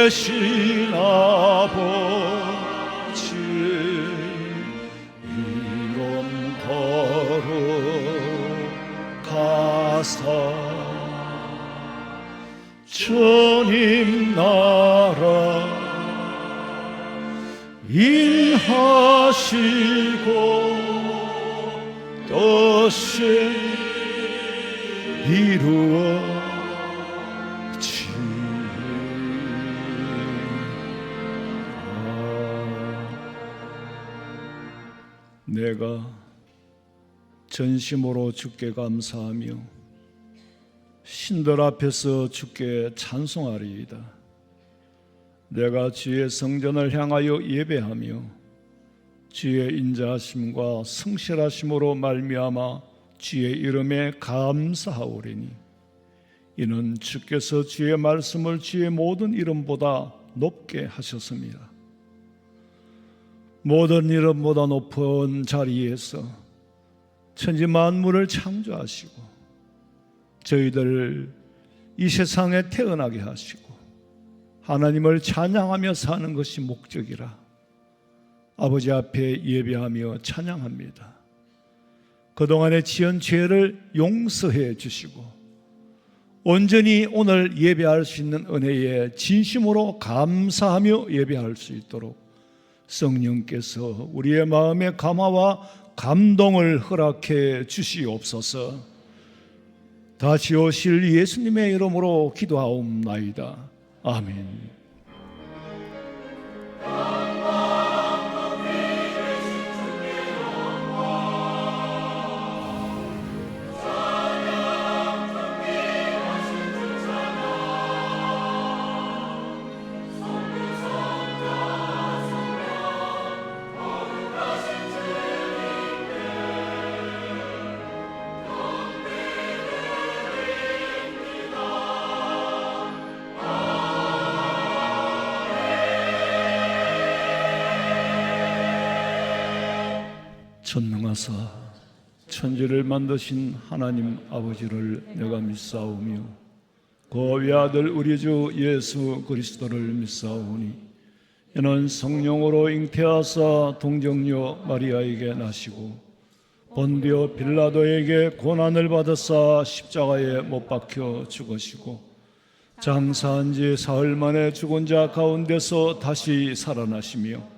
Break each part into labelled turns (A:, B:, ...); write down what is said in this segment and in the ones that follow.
A: 되신 아버지 이름 거룩하사 주님 나라 인하시고 뜻이 내가 전심으로 주께 감사하며 신들 앞에서 주께 찬송하리이다. 내가 주의 성전을 향하여 예배하며 주의 인자하심과 성실하심으로 말미암아 주의 이름에 감사하오리니 이는 주께서 주의 말씀을 주의 모든 이름보다 높게 하셨습니다. 모든 이름보다 높은 자리에서 천지 만물을 창조하시고 저희들을 이 세상에 태어나게 하시고 하나님을 찬양하며 사는 것이 목적이라 아버지 앞에 예배하며 찬양합니다. 그동안의 지은 죄를 용서해 주시고 온전히 오늘 예배할 수 있는 은혜에 진심으로 감사하며 예배할 수 있도록 성령께서 우리의 마음의 감화와 감동을 허락해 주시옵소서. 다시 오실 예수님의 이름으로 기도하옵나이다. 아멘. 전능하사 천지를 만드신 하나님 아버지를 내가 믿사오며 그 외아들 우리 주 예수 그리스도를 믿사오니 이는 성령으로 잉태하사 동정녀 마리아에게 나시고 본디오 빌라도에게 고난을 받으사 십자가에 못 박혀 죽으시고 장사한 지 사흘 만에 죽은 자 가운데서 다시 살아나시며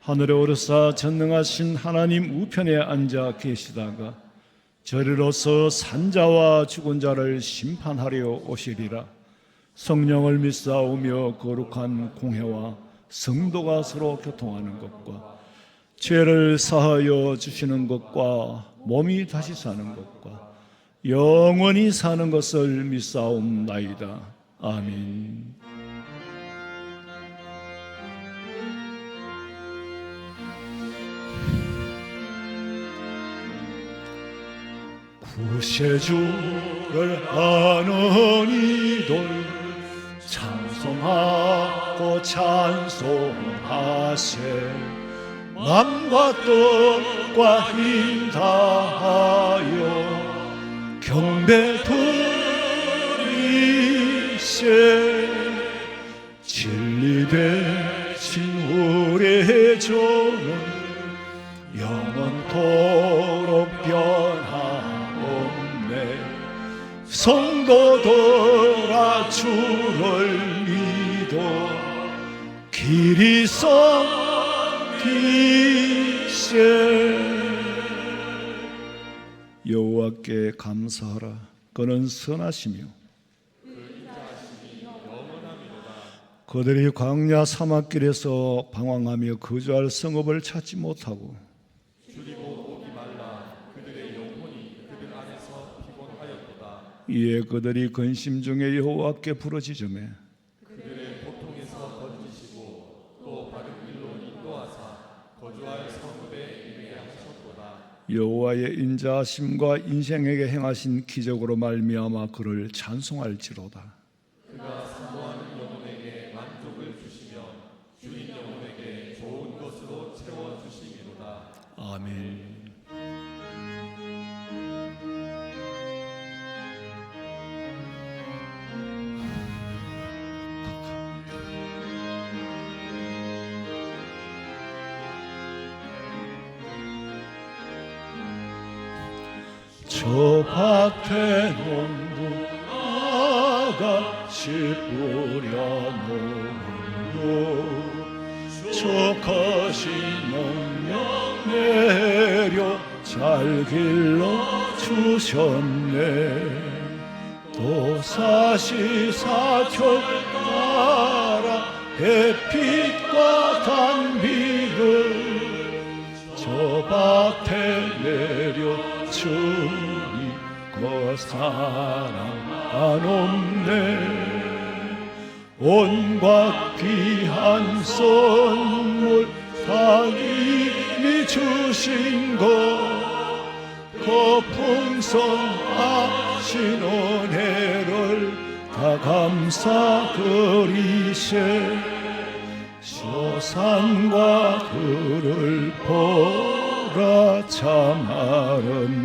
A: 하늘에 오르사 전능하신 하나님 우편에 앉아 계시다가 저리로서 산자와 죽은 자를 심판하려 오시리라. 성령을 믿사오며 거룩한 공회와 성도가 서로 교통하는 것과 죄를 사하여 주시는 것과 몸이 다시 사는 것과 영원히 사는 것을 믿사옵나이다. 아멘. 구세주를 아는 이들 찬송하고 찬송하세. 맘과 뜻과 힘 다하여 경배 드리세. 진리 되신 우리의 주는 영원토록 변함없네. 성도들아 주를 믿어 길이 섬기세. 여호와께 감사하라. 그는 선하시며 그들이 광야 사막길에서 방황하며 거주할 성읍을 찾지 못하고 이에 그들이 근심 중에 여호와께 부르짖으매
B: 그들의 고통에서 건지시고 또 바른 길로 인도하사 거주할 성읍에 이르게 하셨도다.
A: 여호와의 인자하심과 인생에게 행하신 기적으로 말미암아 그를 찬송할지로다.
B: 그가 사모하는 영혼에게 만족을 주시며 주인 영혼에게 좋은 것으로 채워주시미로다.
A: 아멘. 저 밭에 농부 아가씨 뿌려놓으로 족하신 농력 내려 잘 길러주셨네. 또 사시사철 따라 햇빛과 단비를 저 밭에 내려주니 그 사랑 안 없네. 온갖 귀한 선물 다 이미 주신 그 풍성하신 은혜를 다 감사드리세. 서산과 들을 보라 참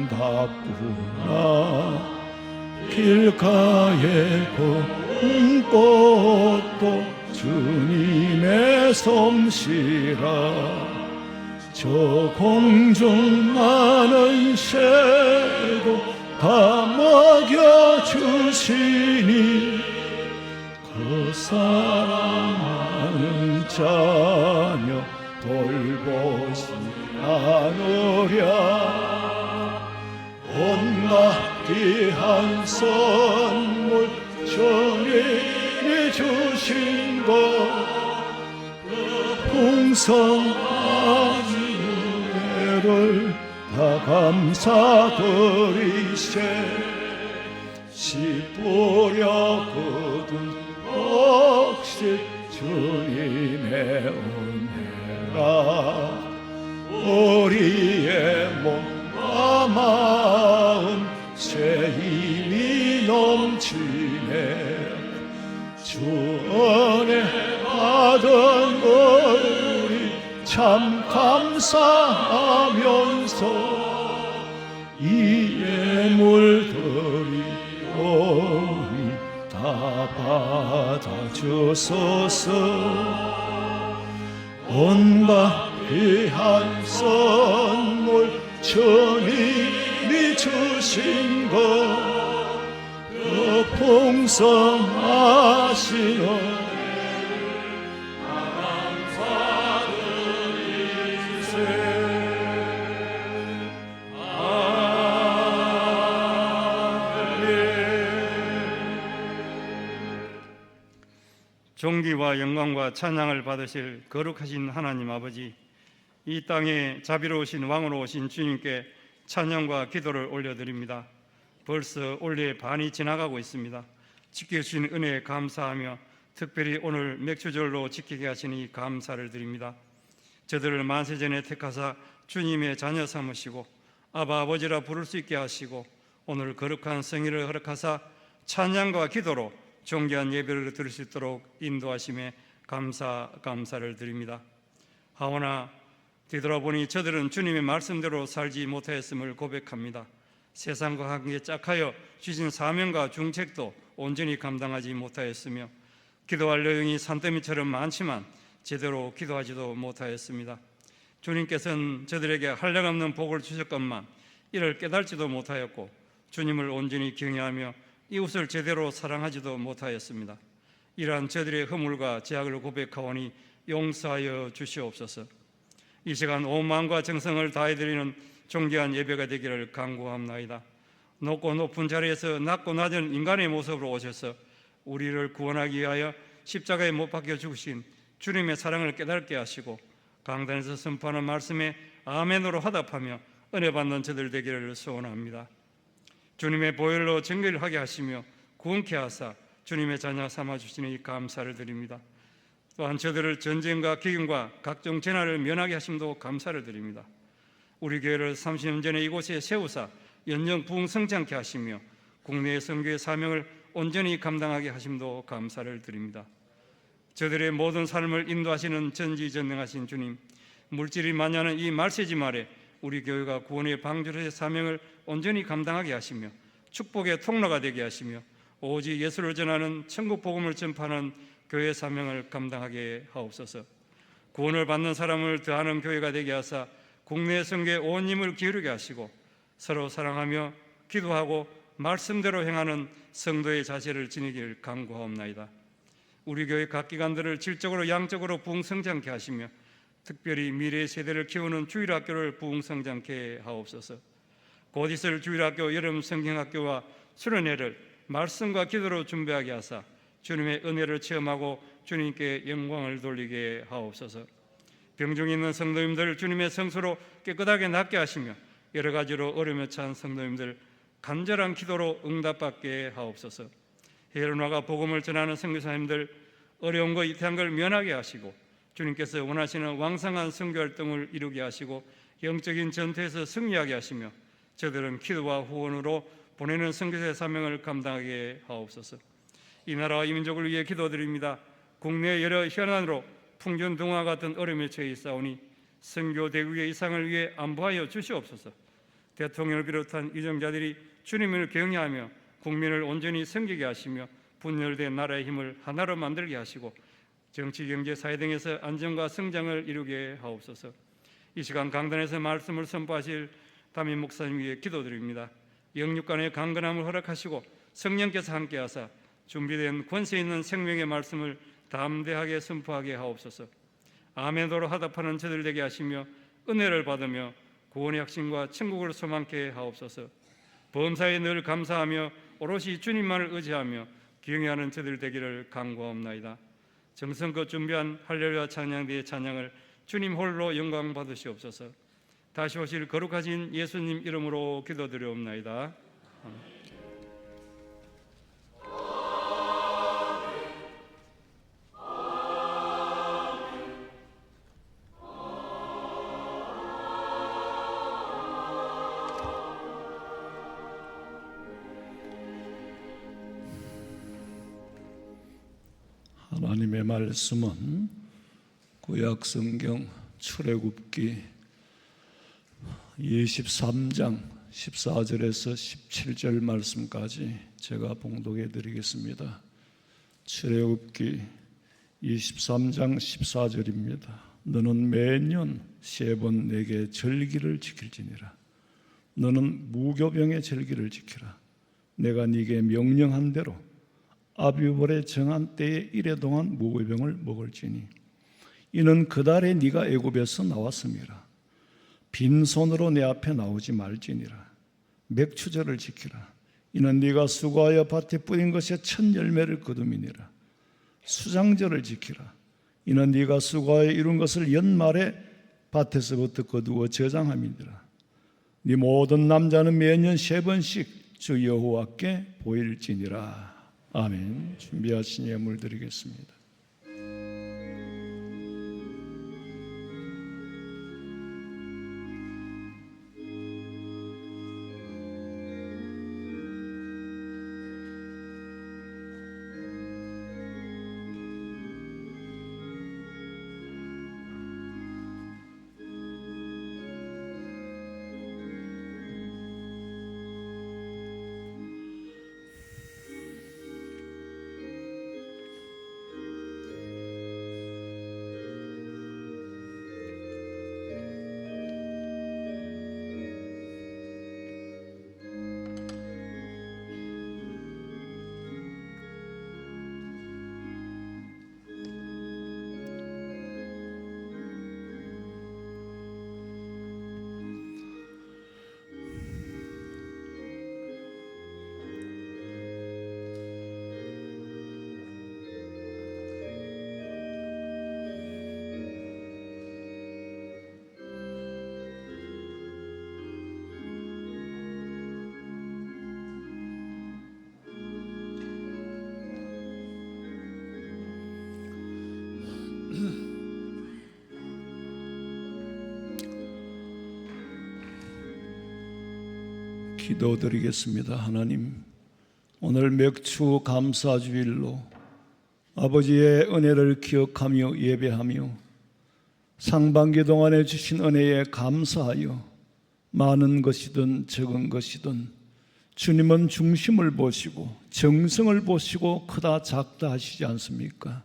A: 아름답구나. 길가에 꽃도 주님의 솜씨라. 저 공중 많은 새도 다 먹여주시니 그 사랑하는 자녀 돌보시 않으랴. 온갖 귀한 선물 주님이 주신 그 풍성한 은혜를 다 감사드리세. 씨 뿌려 거둔 혹시 주님의 은혜라. 우리의 몸과 마음 새 힘이 넘치네. 주 은혜 받은 우리 참 감사하면서 이 예물들이 오니 다 받아주소서. 온갖 귀한 선물 주님이 주신 그 풍성하신 은혜를 감사드리세.
C: 존귀와 영광과 찬양을 받으실 거룩하신 하나님 아버지, 이 땅에 자비로우신 왕으로 오신 주님께 찬양과 기도를 올려드립니다. 벌써 올해의 반이 지나가고 있습니다. 지켜주신 은혜에 감사하며 특별히 오늘 맥주절로 지키게 하시니 감사를 드립니다. 저들을 만세전에 택하사 주님의 자녀 삼으시고 아바 아버지라 부를 수 있게 하시고 오늘 거룩한 성의를 허락하사 찬양과 기도로 존귀한 예배를 드릴 수 있도록 인도하심에 감사를 드립니다. 하오나 뒤돌아보니 저들은 주님의 말씀대로 살지 못하였음을 고백합니다. 세상과 함께 짝하여 주신 사명과 중책도 온전히 감당하지 못하였으며 기도할 내용이 산더미처럼 많지만 제대로 기도하지도 못하였습니다. 주님께서는 저들에게 한량없는 복을 주셨건만 이를 깨달지도 못하였고 주님을 온전히 경외하며 이웃을 제대로 사랑하지도 못하였습니다. 이러한 저들의 허물과 죄악을 고백하오니 용서하여 주시옵소서. 이 시간 온 마음과 정성을 다해드리는 존귀한 예배가 되기를 간구합나이다. 높고 높은 자리에서 낮고 낮은 인간의 모습으로 오셔서 우리를 구원하기 위하여 십자가에 못 박혀 죽으신 주님의 사랑을 깨닫게 하시고 강단에서 선포하는 말씀에 아멘으로 화답하며 은혜 받는 저들 되기를 소원합니다. 주님의 보혈로 정결을 하게 하시며 구원케 하사 주님의 자녀 삼아주시니 감사를 드립니다. 또한 저들을 전쟁과 기근과 각종 재난을 면하게 하심도 감사를 드립니다. 우리 교회를 30년 전에 이곳에 세우사 연령 부흥성장케 하시며 국내의 선교의 사명을 온전히 감당하게 하심도 감사를 드립니다. 저들의 모든 삶을 인도하시는 전지전능하신 주님, 물질이 많냐는 이 말세지 말에 우리 교회가 구원의 방주로의 사명을 온전히 감당하게 하시며 축복의 통로가 되게 하시며 오직 예수를 전하는 천국 복음을 전파하는 교회 사명을 감당하게 하옵소서. 구원을 받는 사람을 더하는 교회가 되게 하사 국내 선교에 온 힘을 기울이게 하시고 서로 사랑하며 기도하고 말씀대로 행하는 성도의 자세를 지니길 간구하옵나이다. 우리 교회 각 기관들을 질적으로 양적으로 부흥성장케 하시며 특별히 미래 세대를 키우는 주일학교를 부흥성장케 하옵소서. 곧 있을 주일학교 여름 성경학교와 수련회를 말씀과 기도로 준비하게 하사 주님의 은혜를 체험하고 주님께 영광을 돌리게 하옵소서. 병중에 있는 성도님들 주님의 성소로 깨끗하게 낫게 하시며 여러 가지로 어려움에 처한 성도님들 간절한 기도로 응답받게 하옵소서. 해외로 나가 복음을 전하는 선교사님들 어려운 거 이태한 걸 면하게 하시고 주님께서 원하시는 왕성한 선교활동을 이루게 하시고 영적인 전투에서 승리하게 하시며 저들은 기도와 후원으로 보내는 선교사의 사명을 감당하게 하옵소서. 이 나라와 이 민족을 위해 기도드립니다. 국내 여러 현안으로 풍전등화 같은 어려움에 처해 있사오니 선교 대국의 이상을 위해 안보하여 주시옵소서. 대통령을 비롯한 유정자들이 주님을 경외하며 국민을 온전히 섬기게 하시며 분열된 나라의 힘을 하나로 만들게 하시고 정치, 경제, 사회 등에서 안정과 성장을 이루게 하옵소서. 이 시간 강단에서 말씀을 선포하실 담임 목사님 위해 기도드립니다. 영육간의 강건함을 허락하시고 성령께서 함께하사 준비된 권세 있는 생명의 말씀을 담대하게 선포하게 하옵소서. 아멘으로 화답하는 저들 되게 하시며 은혜를 받으며 구원의 확신과 천국을 소망케 하옵소서. 범사에 늘 감사하며 오롯이 주님만을 의지하며 경외하는 저들 되기를 간구하옵나이다. 정성껏 준비한 할렐루야 찬양대의 찬양을 주님 홀로 영광 받으시옵소서. 다시 오실 거룩하신 예수님 이름으로 기도드리옵나이다. 아멘.
A: 하나님의 말씀은 구약성경 출애굽기 23장 14절에서 17절 말씀까지 제가 봉독해 드리겠습니다. 출애굽기 23장 14절입니다. 너는 매년 3번 내게 절기를 지킬지니라. 너는 무교병의 절기를 지키라. 내가 네게 명령한 대로 아비벌의 정한 때에 이래 동안 무교병을 먹을지니 이는 그 달에 네가 애굽에서 나왔음이라. 빈손으로 내 앞에 나오지 말지니라. 맥추절을 지키라. 이는 네가 수고하여 밭에 뿌린 것의 첫 열매를 거둠이니라. 수장절을 지키라. 이는 네가 수고하여 이룬 것을 연말에 밭에서부터 거두어 저장함이니라. 네 모든 남자는 매년 3번씩 주 여호와께 보일지니라. 아멘. 준비하신 예물 드리겠습니다. 기도드리겠습니다. 하나님, 오늘 맥추 감사주일로 아버지의 은혜를 기억하며 예배하며 상반기 동안에 주신 은혜에 감사하여 많은 것이든 적은 것이든 주님은 중심을 보시고 정성을 보시고 크다 작다 하시지 않습니까?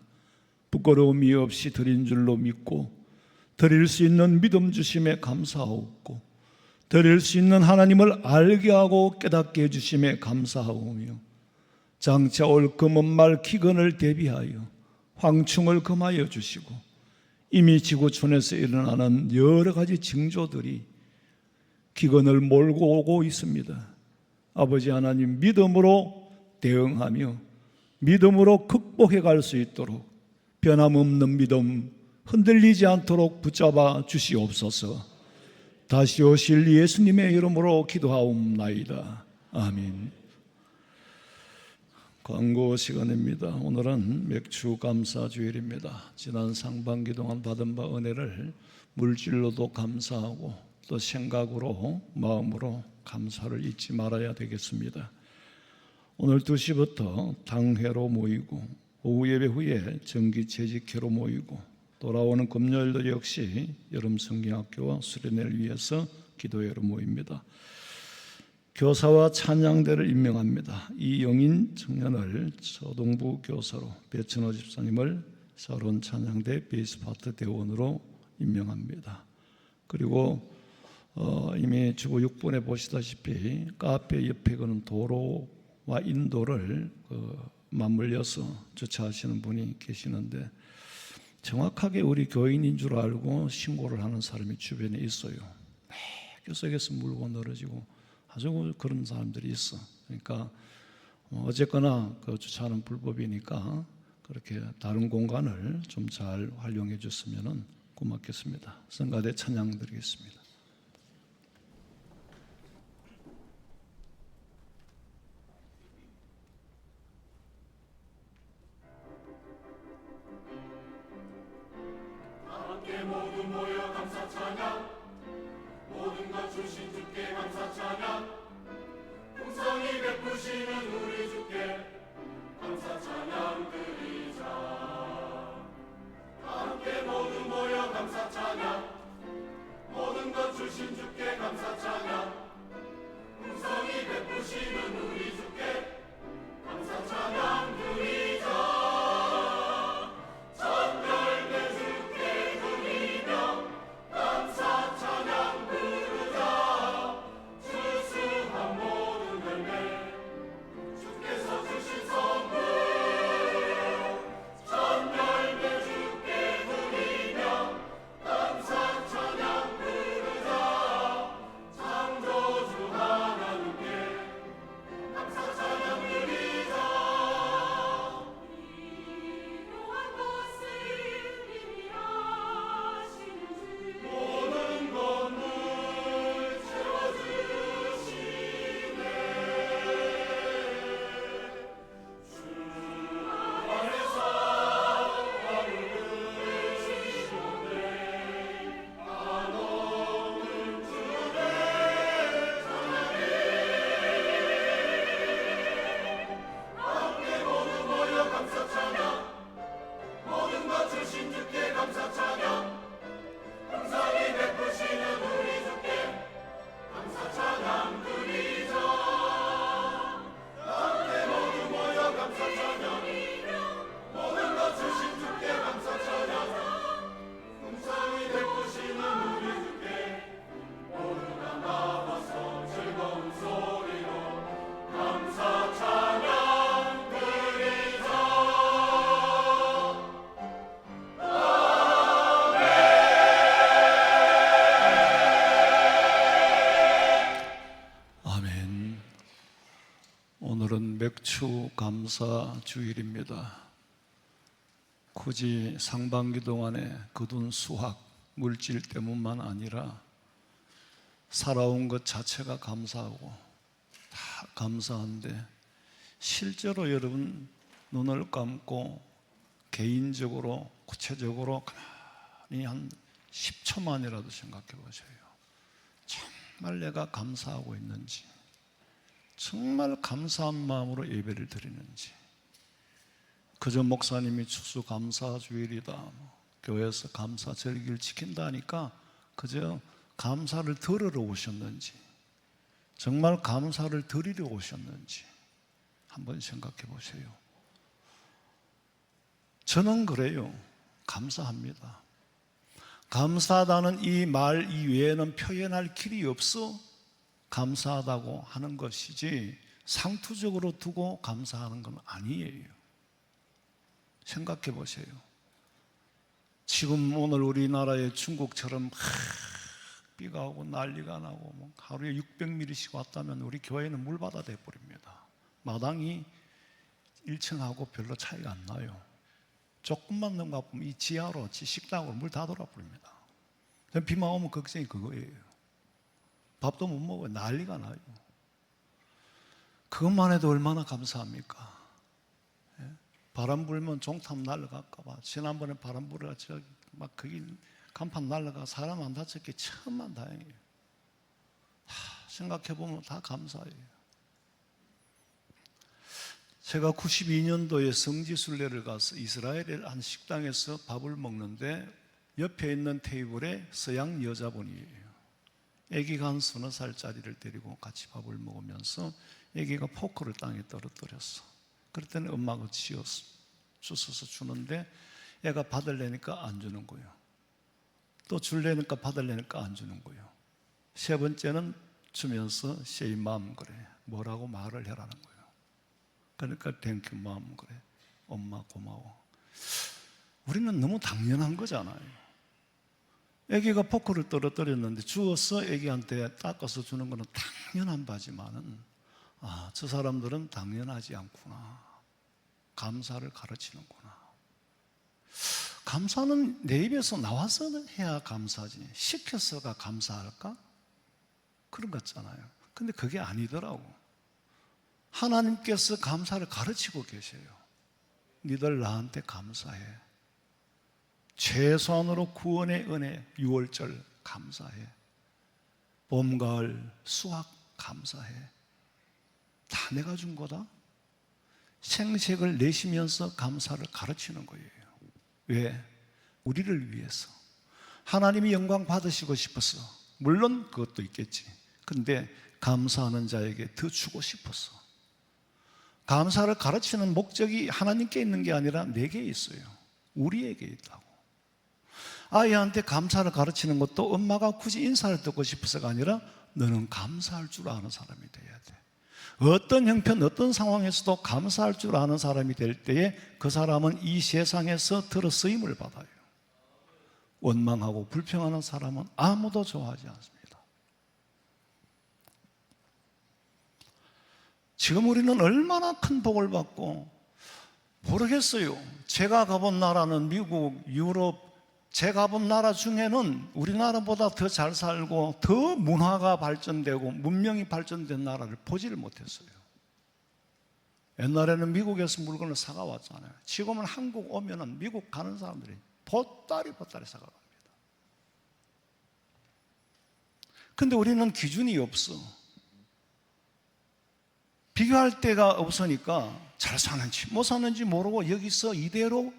A: 부끄러움이 없이 드린 줄로 믿고 드릴 수 있는 믿음 주심에 감사하옵고 드릴 수 있는 하나님을 알게 하고 깨닫게 해주심에 감사하오며, 장차 올 금은말 기근을 대비하여 황충을 금하여 주시고, 이미 지구촌에서 일어나는 여러 가지 징조들이 기근을 몰고 오고 있습니다. 아버지 하나님, 믿음으로 대응하며 믿음으로 극복해 갈 수 있도록 변함없는 믿음 흔들리지 않도록 붙잡아 주시옵소서. 다시 오실 예수님의 이름으로 기도하옵나이다. 아멘. 광고 시간입니다. 오늘은 맥주 감사 주일입니다. 지난 상반기 동안 받은 바 은혜를 물질로도 감사하고 또 생각으로, 마음으로 감사를 잊지 말아야 되겠습니다. 오늘 2시부터 당회로 모이고, 오후 예배 후에 정기 재직회로 모이고, 돌아오는 금요일도 역시 여름 성경학교와 수련회를 위해서 기도회로 모입니다. 교사와 찬양대를 임명합니다. 이영인 청년을 초등부 교사로, 배천호 집사님을 서론 찬양대 베이스파트 대원으로 임명합니다. 그리고 이미 주보 6번에 보시다시피 카페 옆에 그는 도로와 인도를 맞물려서 주차하시는 분이 계시는데, 정확하게 우리 교인인 줄 알고 신고를 하는 사람이 주변에 있어요. 교석에서 물고 늘어지고 아주 그런 사람들이 있어. 그러니까 어쨌거나 그 주차는 불법이니까 그렇게 다른 공간을 좀 잘 활용해 줬으면 고맙겠습니다. 성가대 찬양 드리겠습니다.
B: 함께 모두 모여 감사 찬양, 모든 것 주신 주께 감사 찬양, 풍성히 베푸시는 우리 주께 감사 찬양 드리자. 함께 모두 모여 감사 찬양, 모든 것 주신 주께 감사 찬양, 풍성히 베푸시는 우리 주께 감사 찬양 드리자.
A: 맥주 감사 주일입니다. 굳이 상반기 동안에 거둔 수학, 물질 때문만 아니라 살아온 것 자체가 감사하고 다 감사한데, 실제로 여러분 눈을 감고 개인적으로 구체적으로 가만히 한 10초만이라도 생각해 보세요. 정말 내가 감사하고 있는지, 정말 감사한 마음으로 예배를 드리는지. 그저 목사님이 추수감사 주일이다, 교회에서 감사 절기를 지킨다 하니까 그저 감사를 들으러 오셨는지, 정말 감사를 드리러 오셨는지 한번 생각해 보세요. 저는 그래요. 감사합니다. 감사하다는 이 말 이외에는 표현할 길이 없어 감사하다고 하는 것이지 상투적으로 두고 감사하는 건 아니에요. 생각해 보세요. 지금 오늘 우리나라의 중국처럼 비가 오고 난리가 나고 뭐 하루에 600mm씩 왔다면 우리 교회는 물바다 돼버립니다. 마당이 1층하고 별로 차이가 안 나요. 조금만 넘어가면 이 지하로 식당으로 물 다 돌아버립니다. 비만 오면 걱정이 그거예요. 밥도 못 먹어요. 난리가 나요. 그것만 해도 얼마나 감사합니까? 예? 바람 불면 종탑 날아갈까 봐. 지난번에 바람 불어가 저기 막 거기 간판 날아가 사람 안 다쳤기 천만 다행이에요. 생각해 보면 다 감사해요. 제가 92년도에 성지순례를 가서 이스라엘의 한 식당에서 밥을 먹는데 옆에 있는 테이블에 서양 여자분이에요. 아기가 한 서너 살짜리를 데리고 같이 밥을 먹으면서 아기가 포크를 땅에 떨어뜨렸어. 그랬더니 엄마가 치웠어. 주워서 주는데 애가 받으려니까 안 주는 거예요. 또 줄려니까 받으려니까 안 주는 거예요. 세 번째는 주면서 say mom 그래. 뭐라고 말을 해라는 거예요. 그러니까 thank you mom 그래. 엄마 고마워. 우리는 너무 당연한 거잖아요. 아기가 포크를 떨어뜨렸는데 주워서 아기한테 닦아서 주는 거는 당연한 바지만은 저 사람들은 당연하지 않구나. 감사를 가르치는구나. 감사는 내 입에서 나와서 해야 감사지 시켜서가 감사할까? 그런 것 같잖아요. 근데 그게 아니더라고. 하나님께서 감사를 가르치고 계세요. 니들 나한테 감사해. 최소한으로 구원의 은혜 6월절 감사해. 봄, 가을, 수확 감사해. 다 내가 준 거다. 생색을 내시면서 감사를 가르치는 거예요. 왜? 우리를 위해서. 하나님이 영광 받으시고 싶어서. 물론 그것도 있겠지. 근데 감사하는 자에게 더 주고 싶어서. 감사를 가르치는 목적이 하나님께 있는 게 아니라 내게 있어요. 우리에게 있다고. 아이한테 감사를 가르치는 것도 엄마가 굳이 인사를 듣고 싶어서가 아니라 너는 감사할 줄 아는 사람이 돼야 돼. 어떤 형편, 어떤 상황에서도 감사할 줄 아는 사람이 될 때에 그 사람은 이 세상에서 들어 쓰임을 받아요. 원망하고 불평하는 사람은 아무도 좋아하지 않습니다. 지금 우리는 얼마나 큰 복을 받고 모르겠어요. 제가 가본 나라는 미국, 유럽, 제가 본 나라 중에는 우리나라보다 더 잘 살고 더 문화가 발전되고 문명이 발전된 나라를 보지를 못했어요. 옛날에는 미국에서 물건을 사가 왔잖아요. 지금은 한국 오면은 미국 가는 사람들이 보따리 사가 갑니다. 근데 우리는 기준이 없어. 비교할 데가 없으니까 잘 사는지 못 사는지 모르고 여기서 이대로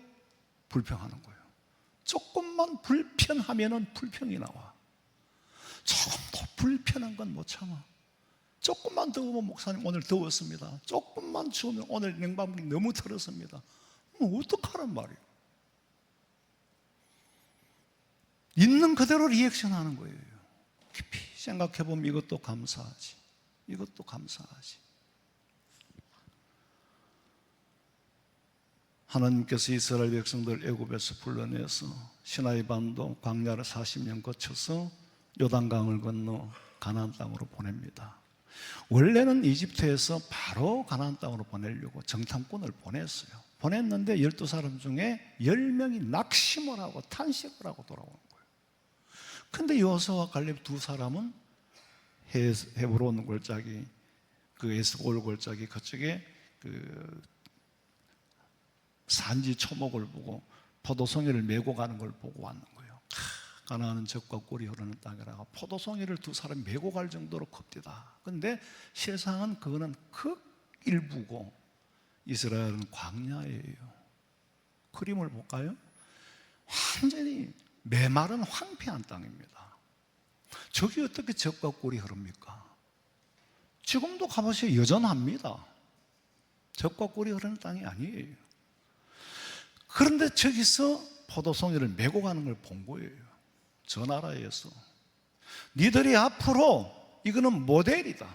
A: 불평하는 거예요. 조금만 불편하면은 불평이 나와. 조금 더 불편한 건 못 참아. 조금만 더우면 목사님 오늘 더웠습니다. 조금만 추우면 오늘 냉방물이 너무 털었습니다. 어떡하란 말이에요. 있는 그대로 리액션 하는 거예요. 깊이 생각해보면 이것도 감사하지. 이것도 감사하지. 하나님께서 이스라엘 백성들 애굽에서 불러내서 시나이 반도 광야를 40년 거쳐서 요단강을 건너 가나안 땅으로 보냅니다. 원래는 이집트에서 바로 가나안 땅으로 보내려고 정탐꾼을 보냈어요. 보냈는데 12사람 중에 10명이 낙심을 하고 탄식을 하고 돌아오는 거예요. 근데 여호수아와 갈렙 두 사람은 헤브론 골짜기, 그 에스골 골짜기 그쪽에 그 산지 초목을 보고 포도송이를 메고 가는 걸 보고 왔는 거예요. 가나안은 젖과 꿀이 흐르는 땅이라고 포도송이를 두 사람이 메고 갈 정도로 큽디다. 그런데 세상은 그거는 극일부고 이스라엘은 광야예요. 그림을 볼까요? 완전히 메마른 황폐한 땅입니다. 저기 어떻게 젖과 꿀이 흐릅니까? 지금도 가보세요. 여전합니다. 젖과 꿀이 흐르는 땅이 아니에요. 그런데 저기서 포도송이를 메고 가는 걸 본 거예요. 저 나라에서 니들이 앞으로 이거는 모델이다.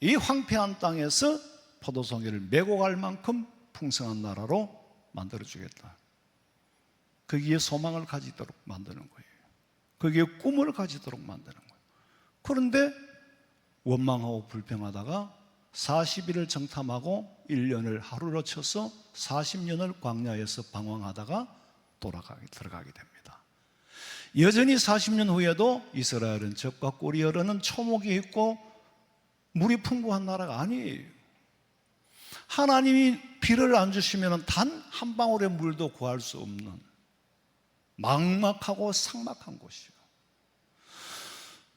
A: 이 황폐한 땅에서 포도송이를 메고 갈 만큼 풍성한 나라로 만들어주겠다. 거기에 소망을 가지도록 만드는 거예요. 거기에 꿈을 가지도록 만드는 거예요. 그런데 원망하고 불평하다가 40일을 정탐하고 1년을 하루로 쳐서 40년을 광야에서 방황하다가 들어가게 됩니다. 여전히 40년 후에도 이스라엘은 젖과 꿀이 흐르는 초목이 있고 물이 풍부한 나라가 아니에요. 하나님이 비를 안 주시면 단 한 방울의 물도 구할 수 없는 막막하고 삭막한 곳이요.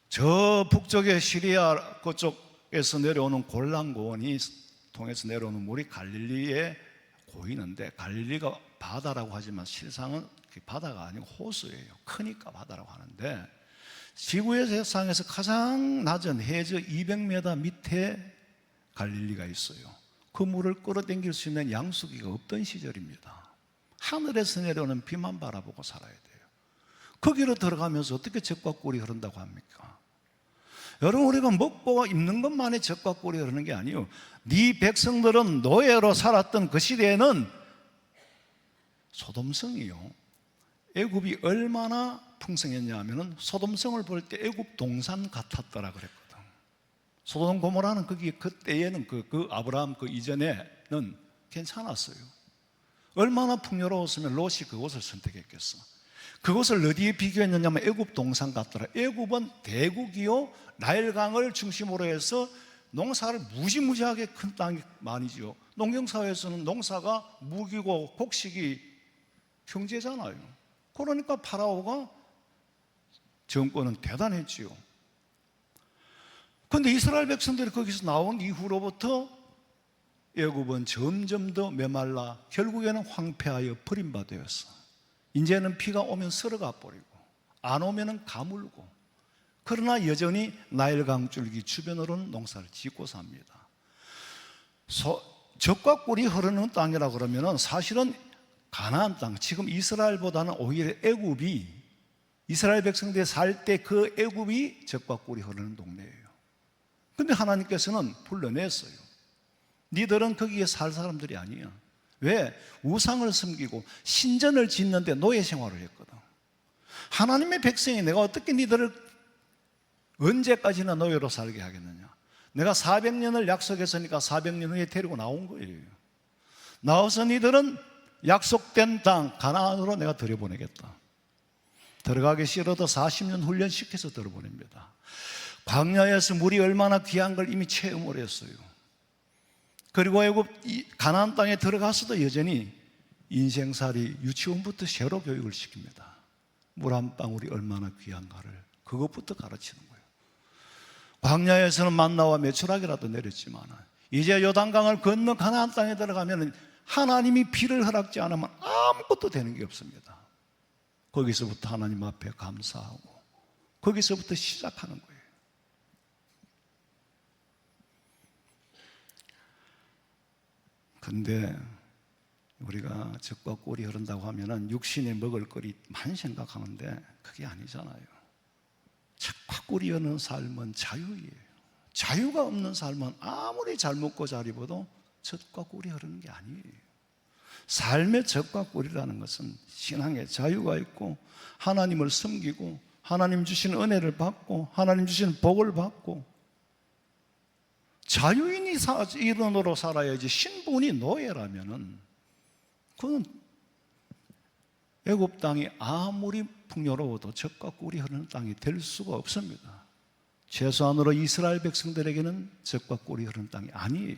A: 저 북쪽의 시리아 그쪽에서 내려오는 골란고원이 통해서 내려오는 물이 갈릴리에 고이는데, 갈릴리가 바다라고 하지만 실상은 바다가 아니고 호수예요. 크니까 바다라고 하는데, 지구의 세상에서 가장 낮은 해저 200m 밑에 갈릴리가 있어요. 그 물을 끌어당길 수 있는 양수기가 없던 시절입니다. 하늘에서 내려오는 비만 바라보고 살아야 돼요. 거기로 들어가면서 어떻게 젖과 꿀이 흐른다고 합니까? 여러분, 우리가 먹고 입는 것만이 젖과 꿀이 흐르는 게 아니에요. 네 백성들은 노예로 살았던 그 시대에는 소돔성이요, 애굽이 얼마나 풍성했냐 하면은 소돔성을 볼 때 애굽 동산 같았더라 그랬거든. 소돔 고모라는 거기 그때에는 그 아브라함 그 이전에는 괜찮았어요. 얼마나 풍요로웠으면 롯이 그곳을 선택했겠어. 그곳을 어디에 비교했느냐면 애굽 동산 같더라. 애굽은 대국이요, 나일강을 중심으로 해서 농사를 무지무지하게 큰 땅이 많이죠. 농경사회에서는 농사가 무기고 곡식이 형제잖아요. 그러니까 파라오가 정권은 대단했지요. 그런데 이스라엘 백성들이 거기서 나온 이후로부터 애굽은 점점 더 메말라 결국에는 황폐하여 버림받았어. 이제는 비가 오면 썰어가 버리고 안 오면 가물고, 그러나 여전히 나일강 줄기 주변으로는 농사를 짓고 삽니다. 젖과 꿀이 흐르는 땅이라 그러면은 사실은 가나안 땅, 지금 이스라엘보다는 오히려 애굽이, 이스라엘 백성들이 살 때 그 애굽이 젖과 꿀이 흐르는 동네예요. 근데 하나님께서는 불러냈어요. 니들은 거기에 살 사람들이 아니야. 왜? 우상을 섬기고 신전을 짓는데 노예 생활을 했거든. 하나님의 백성이 내가 어떻게 니들을 언제까지나 노예로 살게 하겠느냐. 내가 400년을 약속했으니까 400년 후에 데리고 나온 거예요. 나와서 니들은 약속된 땅 가나안으로 내가 들여보내겠다. 들어가기 싫어도 40년 훈련시켜서 들어보냅니다. 광야에서 물이 얼마나 귀한 걸 이미 체험을 했어요. 그리고 애굽 가나안 땅에 들어가서도 여전히 인생살이 유치원부터 새로 교육을 시킵니다. 물 한 방울이 얼마나 귀한가를 그것부터 가르치는 거예요. 광야에서는 만나와 메추라기라도 내렸지만 이제 요단강을 건너 가나안 땅에 들어가면 하나님이 비를 허락지 않으면 아무것도 되는 게 없습니다. 거기서부터 하나님 앞에 감사하고 거기서부터 시작하는 거예요. 그런데 우리가 젖과 꿀이 흐른다고 하면은 육신에 먹을 거리만 생각하는데 그게 아니잖아요. 젖과 꿀이 흐르는 삶은 자유예요. 자유가 없는 삶은 아무리 잘 먹고 잘 입어도 젖과 꿀이 흐르는 게 아니에요. 삶의 젖과 꿀이라는 것은 신앙의 자유가 있고 하나님을 섬기고 하나님 주신 은혜를 받고 하나님 주신 복을 받고 자유인이 일원으로 살아야지. 신분이 노예라면은 그건 애굽 땅이 아무리 풍요로워도 젖과 꿀이 흐르는 땅이 될 수가 없습니다. 최소한으로 이스라엘 백성들에게는 젖과 꿀이 흐르는 땅이 아니에요.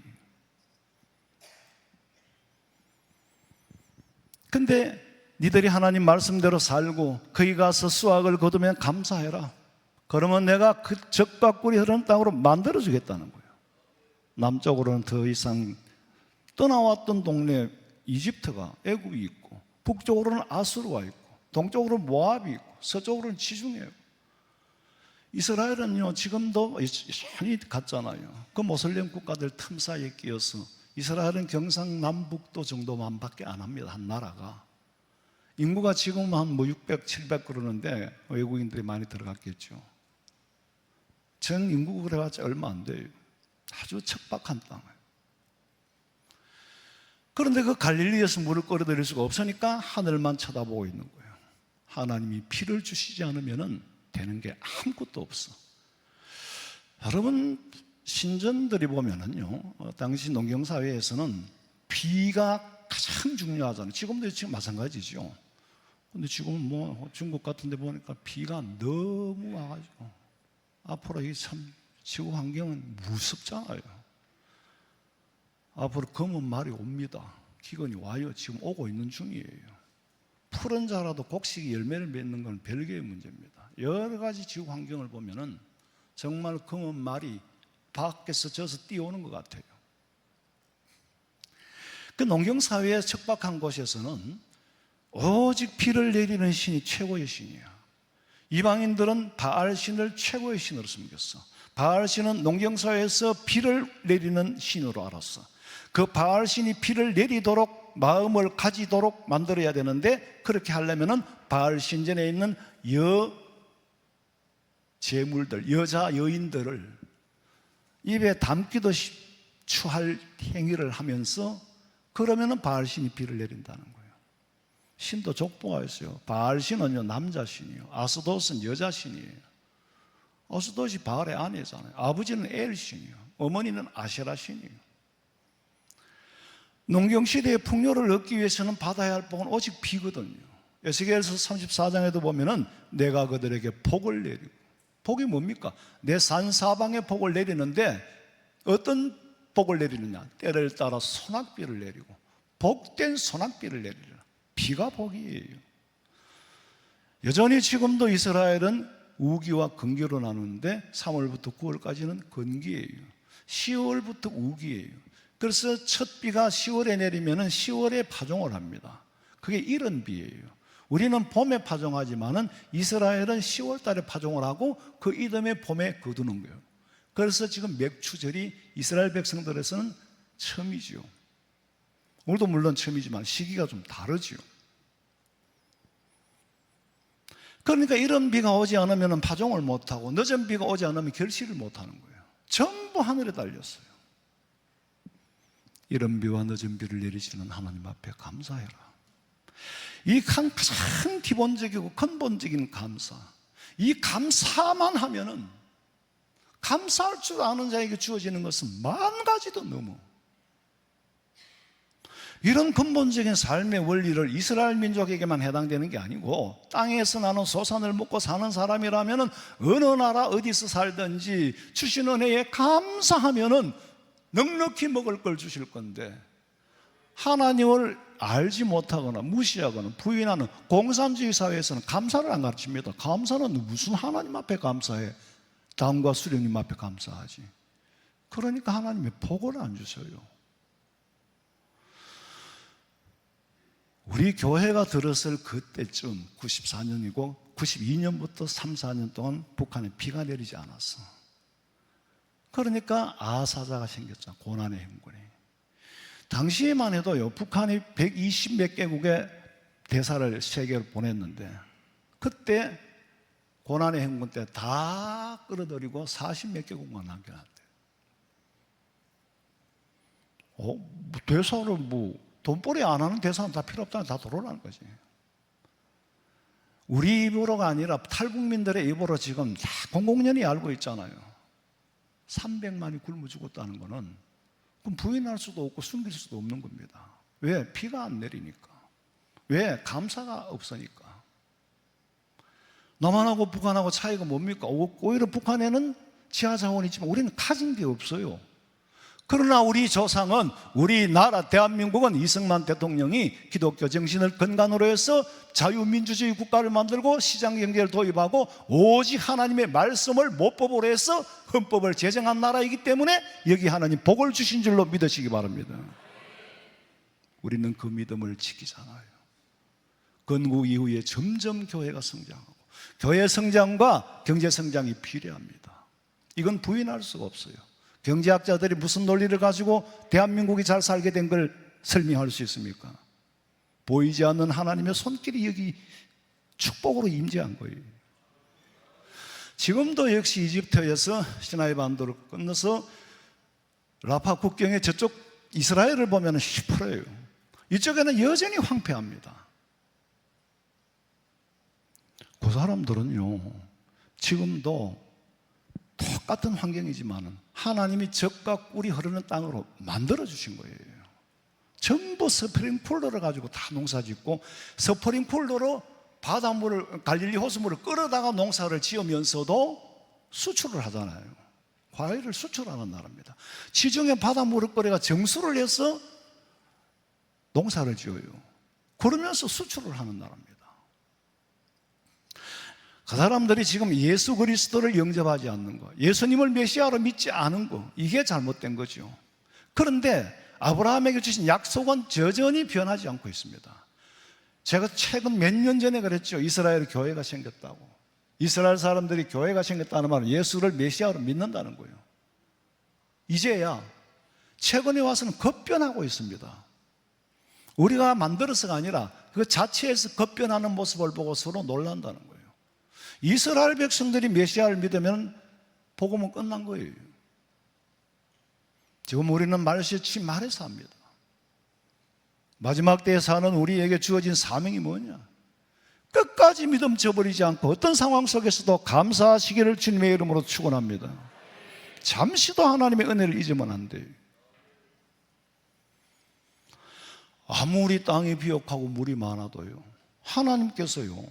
A: 근데 니들이 하나님 말씀대로 살고 거기 가서 수확을 거두면 감사해라. 그러면 내가 그 젖과 꿀이 흐르는 땅으로 만들어주겠다는 거예요. 남쪽으로는 더 이상 떠나왔던 동네 이집트가, 애굽이 있고, 북쪽으로는 아수르가 있고, 동쪽으로는 모압이 있고, 서쪽으로는 지중해요. 이스라엘은요 지금도 여전히 같잖아요. 그 모슬림 국가들 틈 사이에 끼어서 이스라엘은 경상남북도 정도만 밖에 안 합니다. 한 나라가. 인구가 지금 한 600, 700 그러는데 외국인들이 많이 들어갔겠죠. 전 인구 그래봤자 얼마 안 돼요. 아주 척박한 땅. 그런데 그 갈릴리에서 물을 끌어들일 수가 없으니까 하늘만 쳐다보고 있는 거예요. 하나님이 비를 주시지 않으면 되는 게 아무것도 없어. 여러분, 신전들이 보면은요, 당시 농경사회에서는 비가 가장 중요하잖아요. 지금도 지금 마찬가지죠. 근데 지금 뭐 중국 같은 데 보니까 비가 너무 와가지고 앞으로 이 참 지구 환경은 무섭잖아요. 앞으로 검은 말이 옵니다. 기근이 와요. 지금 오고 있는 중이에요. 푸른 자라도 곡식이 열매를 맺는 건 별개의 문제입니다. 여러 가지 지구 환경을 보면은 정말 검은 말이 밖에서 져서 뛰어오는 것 같아요. 그 농경사회에 척박한 곳에서는 오직 비를 내리는 신이 최고의 신이야. 이방인들은 바알 신을 최고의 신으로 섬겼어. 바알 신은 농경사회에서 비를 내리는 신으로 알았어. 그 바알 신이 비를 내리도록 마음을 가지도록 만들어야 되는데, 그렇게 하려면은 바알 신전에 있는 제물들, 여자 여인들을 입에 담기도 추할 행위를 하면서, 그러면은 바알 신이 비를 내린다는 거예요. 신도 족보가 있어요. 바알 신은요 남자 신이에요. 아스돗은 여자 신이에요. 아스돗이 바알의 아내잖아요. 아버지는 엘 신이에요. 어머니는 아세라 신이에요. 농경시대의 풍요를 얻기 위해서는 받아야 할 복은 오직 비거든요. 에스겔서 34장에도 보면은 내가 그들에게 복을 내리고, 복이 뭡니까? 내 산사방에 복을 내리는데 어떤 복을 내리느냐? 때를 따라 소낙비를 내리고, 복된 소낙비를 내리라. 비가 복이에요. 여전히 지금도 이스라엘은 우기와 건기로 나누는데 3월부터 9월까지는 건기예요. 10월부터 우기예요. 그래서 첫 비가 10월에 내리면은 10월에 파종을 합니다. 그게 이른 비예요. 우리는 봄에 파종하지만은 이스라엘은 10월 달에 파종을 하고 그 이듬해 봄에 거두는 거예요. 그래서 지금 맥추절이 이스라엘 백성들에서는 처음이죠. 우리도 물론 처음이지만 시기가 좀 다르죠. 그러니까 이런 비가 오지 않으면 파종을 못하고, 늦은 비가 오지 않으면 결실을 못하는 거예요. 전부 하늘에 달렸어요. 이른 비와 늦은 비를 내리시는 하나님 앞에 감사해라. 이 가장 기본적이고 근본적인 감사, 이 감사만 하면은, 감사할 줄 아는 자에게 주어지는 것은 만 가지도 넘어. 이런 근본적인 삶의 원리를 이스라엘 민족에게만 해당되는 게 아니고, 땅에서 나는 소산을 먹고 사는 사람이라면 어느 나라 어디서 살든지 주신 은혜에 감사하면은 넉넉히 먹을 걸 주실 건데, 하나님을 알지 못하거나 무시하거나 부인하는 공산주의 사회에서는 감사를 안 가르칩니다. 감사는 무슨 하나님 앞에 감사해? 다음과 수령님 앞에 감사하지. 그러니까 하나님의 복을 안 주셔요. 우리 교회가 들었을 그때쯤 94년이고 92년부터 3, 4년 동안 북한에 비가 내리지 않았어. 그러니까 아사자가 생겼죠. 고난의 행군이. 당시에만 해도요, 북한이 120 몇 개국의 대사를 세계로 보냈는데, 그때 고난의 행군 때 다 끌어들이고 40 몇 개국만 남겨놨대요. 대사를 돈벌이 안 하는 대사는 다 필요 없다는, 다 돌아오라는 거지. 우리 입으로가 아니라 탈북민들의 입으로 지금 다 공공연히 알고 있잖아요. 300만이 굶어 죽었다는 거는 그럼 부인할 수도 없고 숨길 수도 없는 겁니다. 왜? 비가 안 내리니까. 왜? 감사가 없으니까. 남한하고 북한하고 차이가 뭡니까? 오히려 북한에는 지하자원이 있지만 우리는 가진 게 없어요. 그러나 우리 조상은, 우리나라 대한민국은 이승만 대통령이 기독교 정신을 근간으로 해서 자유민주주의 국가를 만들고 시장경제를 도입하고 오직 하나님의 말씀을 모법으로 해서 헌법을 제정한 나라이기 때문에 여기 하나님 복을 주신 줄로 믿으시기 바랍니다. 우리는 그 믿음을 지키잖아요. 건국 이후에 점점 교회가 성장하고, 교회 성장과 경제 성장이 필요합니다. 이건 부인할 수가 없어요. 경제학자들이 무슨 논리를 가지고 대한민국이 잘 살게 된 걸 설명할 수 있습니까? 보이지 않는 하나님의 손길이 여기 축복으로 임재한 거예요. 지금도 역시 이집트에서 시나이 반도를 건너서 라파 국경에 저쪽 이스라엘을 보면 10%예요. 이쪽에는 여전히 황폐합니다. 그 사람들은요, 지금도 똑같은 환경이지만 하나님이 적과 꿀이 흐르는 땅으로 만들어 주신 거예요. 전부 스프링풀러를 가지고 다 농사 짓고, 스프링풀러로 바닷물을, 갈릴리 호수물을 끌어다가 농사를 지으면서도 수출을 하잖아요. 과일을 수출하는 나라입니다. 지중해 바닷물을 끌어가 정수를 해서 농사를 지어요. 그러면서 수출을 하는 나라입니다. 그 사람들이 지금 예수 그리스도를 영접하지 않는 거, 예수님을 메시아로 믿지 않은 거, 이게 잘못된 거죠. 그런데 아브라함에게 주신 약속은 여전히 변하지 않고 있습니다. 제가 최근 몇 년 전에 그랬죠. 이스라엘 교회가 생겼다고. 이스라엘 사람들이 교회가 생겼다는 말은 예수를 메시아로 믿는다는 거예요. 이제야 최근에 와서는 급변하고 있습니다. 우리가 만들어서가 아니라 그 자체에서 급변하는 모습을 보고 서로 놀란다는 거예요. 이스라엘 백성들이 메시아를 믿으면 복음은 끝난 거예요. 지금 우리는 말실치 말해서 합니다. 마지막 때에 사는 우리에게 주어진 사명이 뭐냐? 끝까지 믿음 저버리지 않고 어떤 상황 속에서도 감사하시기를 주님의 이름으로 축원합니다. 잠시도 하나님의 은혜를 잊으면 안 돼요. 아무리 땅이 비옥하고 물이 많아도요, 하나님께서요,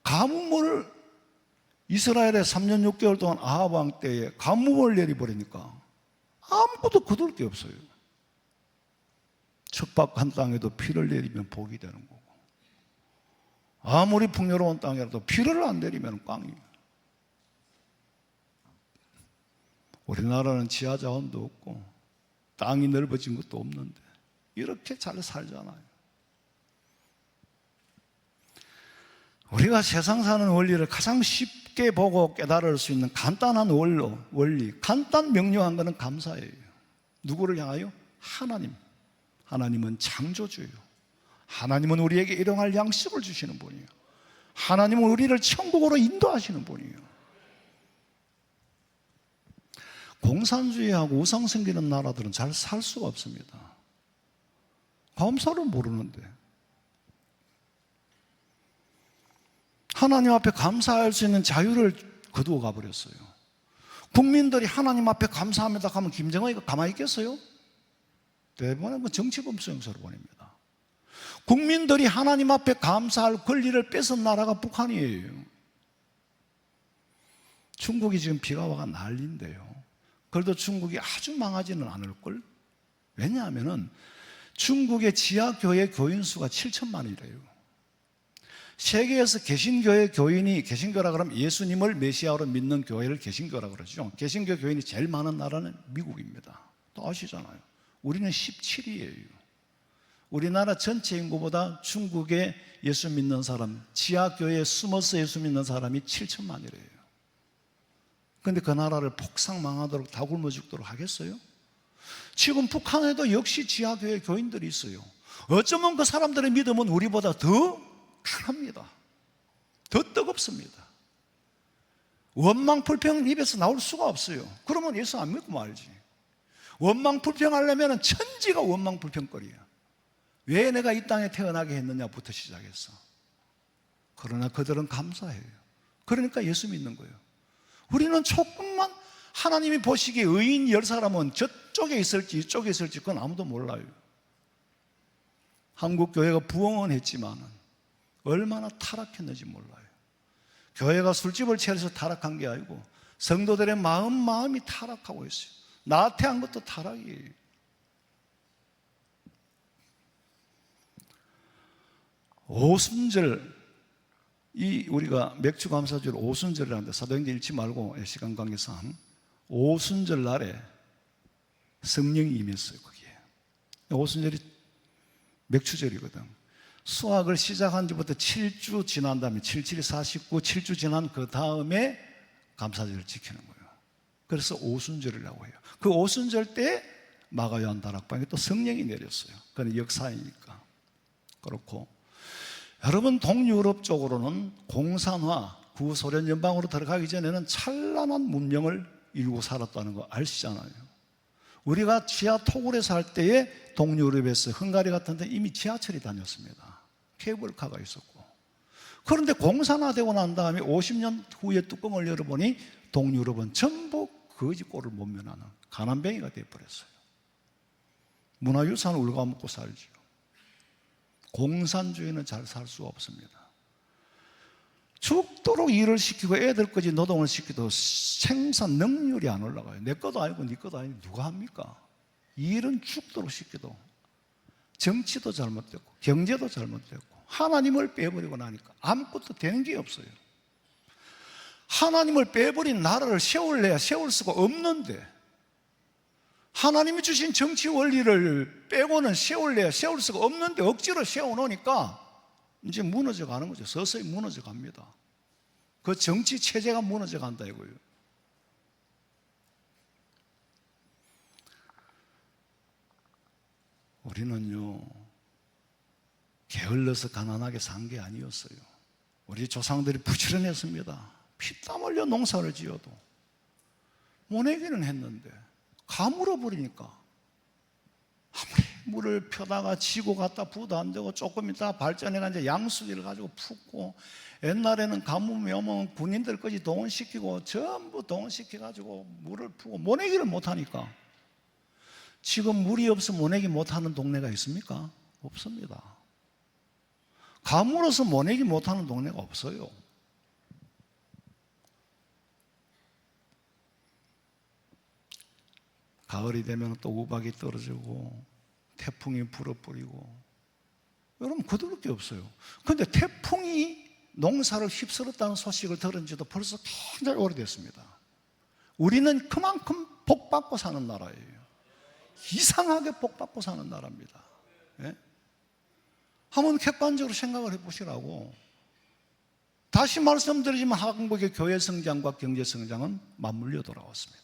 A: 가뭄을 이스라엘에 3년 6개월 동안 아합 왕 때에 가뭄을 내려버리니까 아무것도 거둘 게 없어요. 척박한 땅에도 비를 내리면 복이 되는 거고, 아무리 풍요로운 땅이라도 비를 안 내리면 꽝이에요. 우리나라는 지하 자원도 없고 땅이 넓어진 것도 없는데 이렇게 잘 살잖아요. 우리가 세상 사는 원리를 가장 쉽게 보고 깨달을 수 있는 간단한 원리, 간단 명료한 것은 감사예요. 누구를 향하여? 하나님. 하나님은 창조주예요. 하나님은 우리에게 일용할 양식을 주시는 분이에요. 하나님은 우리를 천국으로 인도하시는 분이에요. 공산주의하고 우상 생기는 나라들은 잘 살 수가 없습니다. 감사를 모르는데 하나님 앞에 감사할 수 있는 자유를 거두어 가버렸어요. 국민들이 하나님 앞에 감사합니다 하면 김정은이가 가만히 있겠어요? 대부분은 정치범수 형사로 보냅니다. 국민들이 하나님 앞에 감사할 권리를 뺏은 나라가 북한이에요. 중국이 지금 비가 와가 난리인데요, 그래도 중국이 아주 망하지는 않을걸? 왜냐하면 중국의 지하교회 교인 수가 7천만이래요. 세계에서 개신교의 교인이, 개신교라 그러면 예수님을 메시아로 믿는 교회를 개신교라 그러죠. 개신교 교인이 제일 많은 나라는 미국입니다. 또 아시잖아요. 우리는 17위예요. 우리나라 전체 인구보다 중국에 예수 믿는 사람, 지하교회에 숨어서 예수 믿는 사람이 7천만이래요. 그런데 그 나라를 폭삭 망하도록 다 굶어 죽도록 하겠어요? 지금 북한에도 역시 지하교회 교인들이 있어요. 어쩌면 그 사람들의 믿음은 우리보다 더 강합니다. 더 뜨겁습니다. 원망 불평 입에서 나올 수가 없어요. 그러면 예수 안 믿고 말지. 원망 불평하려면 천지가 원망 불평거리야. 왜 내가 이 땅에 태어나게 했느냐부터 시작해서. 그러나 그들은 감사해요. 그러니까 예수 믿는 거예요. 우리는 조금만 하나님이 보시기에 의인 10사람은 저쪽에 있을지 이쪽에 있을지 그건 아무도 몰라요. 한국 교회가 부흥은 했지만 얼마나 타락했는지 몰라요. 교회가 술집을 차려서 타락한 게 아니고 성도들의 마음이 타락하고 있어요. 나태한 것도 타락이에요. 오순절, 우리가 맥주 감사절 오순절이라는데 사도행전 읽지 말고 시간 관계상 오순절 날에 성령이 임했어요. 거기에 오순절이 맥주절이거든. 수학을 시작한 지부터 7주 지난 다음에 77이 49, 7주 지난 그 다음에 감사절을 지키는 거예요. 그래서 오순절이라고 해요. 그 오순절 때 마가 요한 다락방에 또 성령이 내렸어요. 그건 역사이니까. 그렇고, 여러분 동유럽 쪽으로는 공산화, 구소련 연방으로 들어가기 전에는 찬란한 문명을 이루고 살았다는 거 아시잖아요. 우리가 지하 토굴에 살 때에 동유럽에서 헝가리 같은 데 이미 지하철이 다녔습니다. 케이블카가 있었고. 그런데 공산화되고 난 다음에 50년 후에 뚜껑을 열어보니 동유럽은 전부 거지꼴을 못 면하는 가난뱅이가 되어버렸어요. 문화유산을 울가먹고 살죠. 공산주의는 잘 살 수가 없습니다. 죽도록 일을 시키고 애들까지 노동을 시키도 생산 능률이 안 올라가요. 내 것도 아니고 네 것도 아니고 누가 합니까? 일은 죽도록 시키도. 정치도 잘못됐고 경제도 잘못됐고 하나님을 빼버리고 나니까 아무것도 되는 게 없어요. 하나님을 빼버린 나라를 세울래야 세울 수가 없는데, 하나님이 주신 정치 원리를 빼고는 세울래야 세울 수가 없는데 억지로 세워놓으니까 이제 무너져 가는 거죠. 서서히 무너져 갑니다. 그 정치 체제가 무너져 간다 이거예요. 우리는요, 게을러서 가난하게 산 게 아니었어요. 우리 조상들이 부지런했습니다. 피땀 흘려 농사를 지어도 모내기는 했는데 가물어 버리니까 아무리 물을 펴다가 지고 갔다 부도 안 되고 조금 있다가 발전해가 이제 양수기를 가지고 붓고, 옛날에는 가뭄이 오면 군인들까지 동원시키고 전부 동원시켜가지고 물을 푸고 모내기를 못하니까, 지금 물이 없어 모내기 못하는 동네가 있습니까? 없습니다. 가물어서 모내기 못하는 동네가 없어요. 가을이 되면 또 우박이 떨어지고 태풍이 불어버리고, 여러분 그들 게 없어요. 그런데 태풍이 농사를 휩쓸었다는 소식을 들은 지도 벌써 굉장히 오래됐습니다. 우리는 그만큼 복받고 사는 나라예요. 이상하게 복받고 사는 나라입니다. 예? 한번 객관적으로 생각을 해보시라고. 다시 말씀드리지만 한국의 교회 성장과 경제 성장은 맞물려 돌아왔습니다.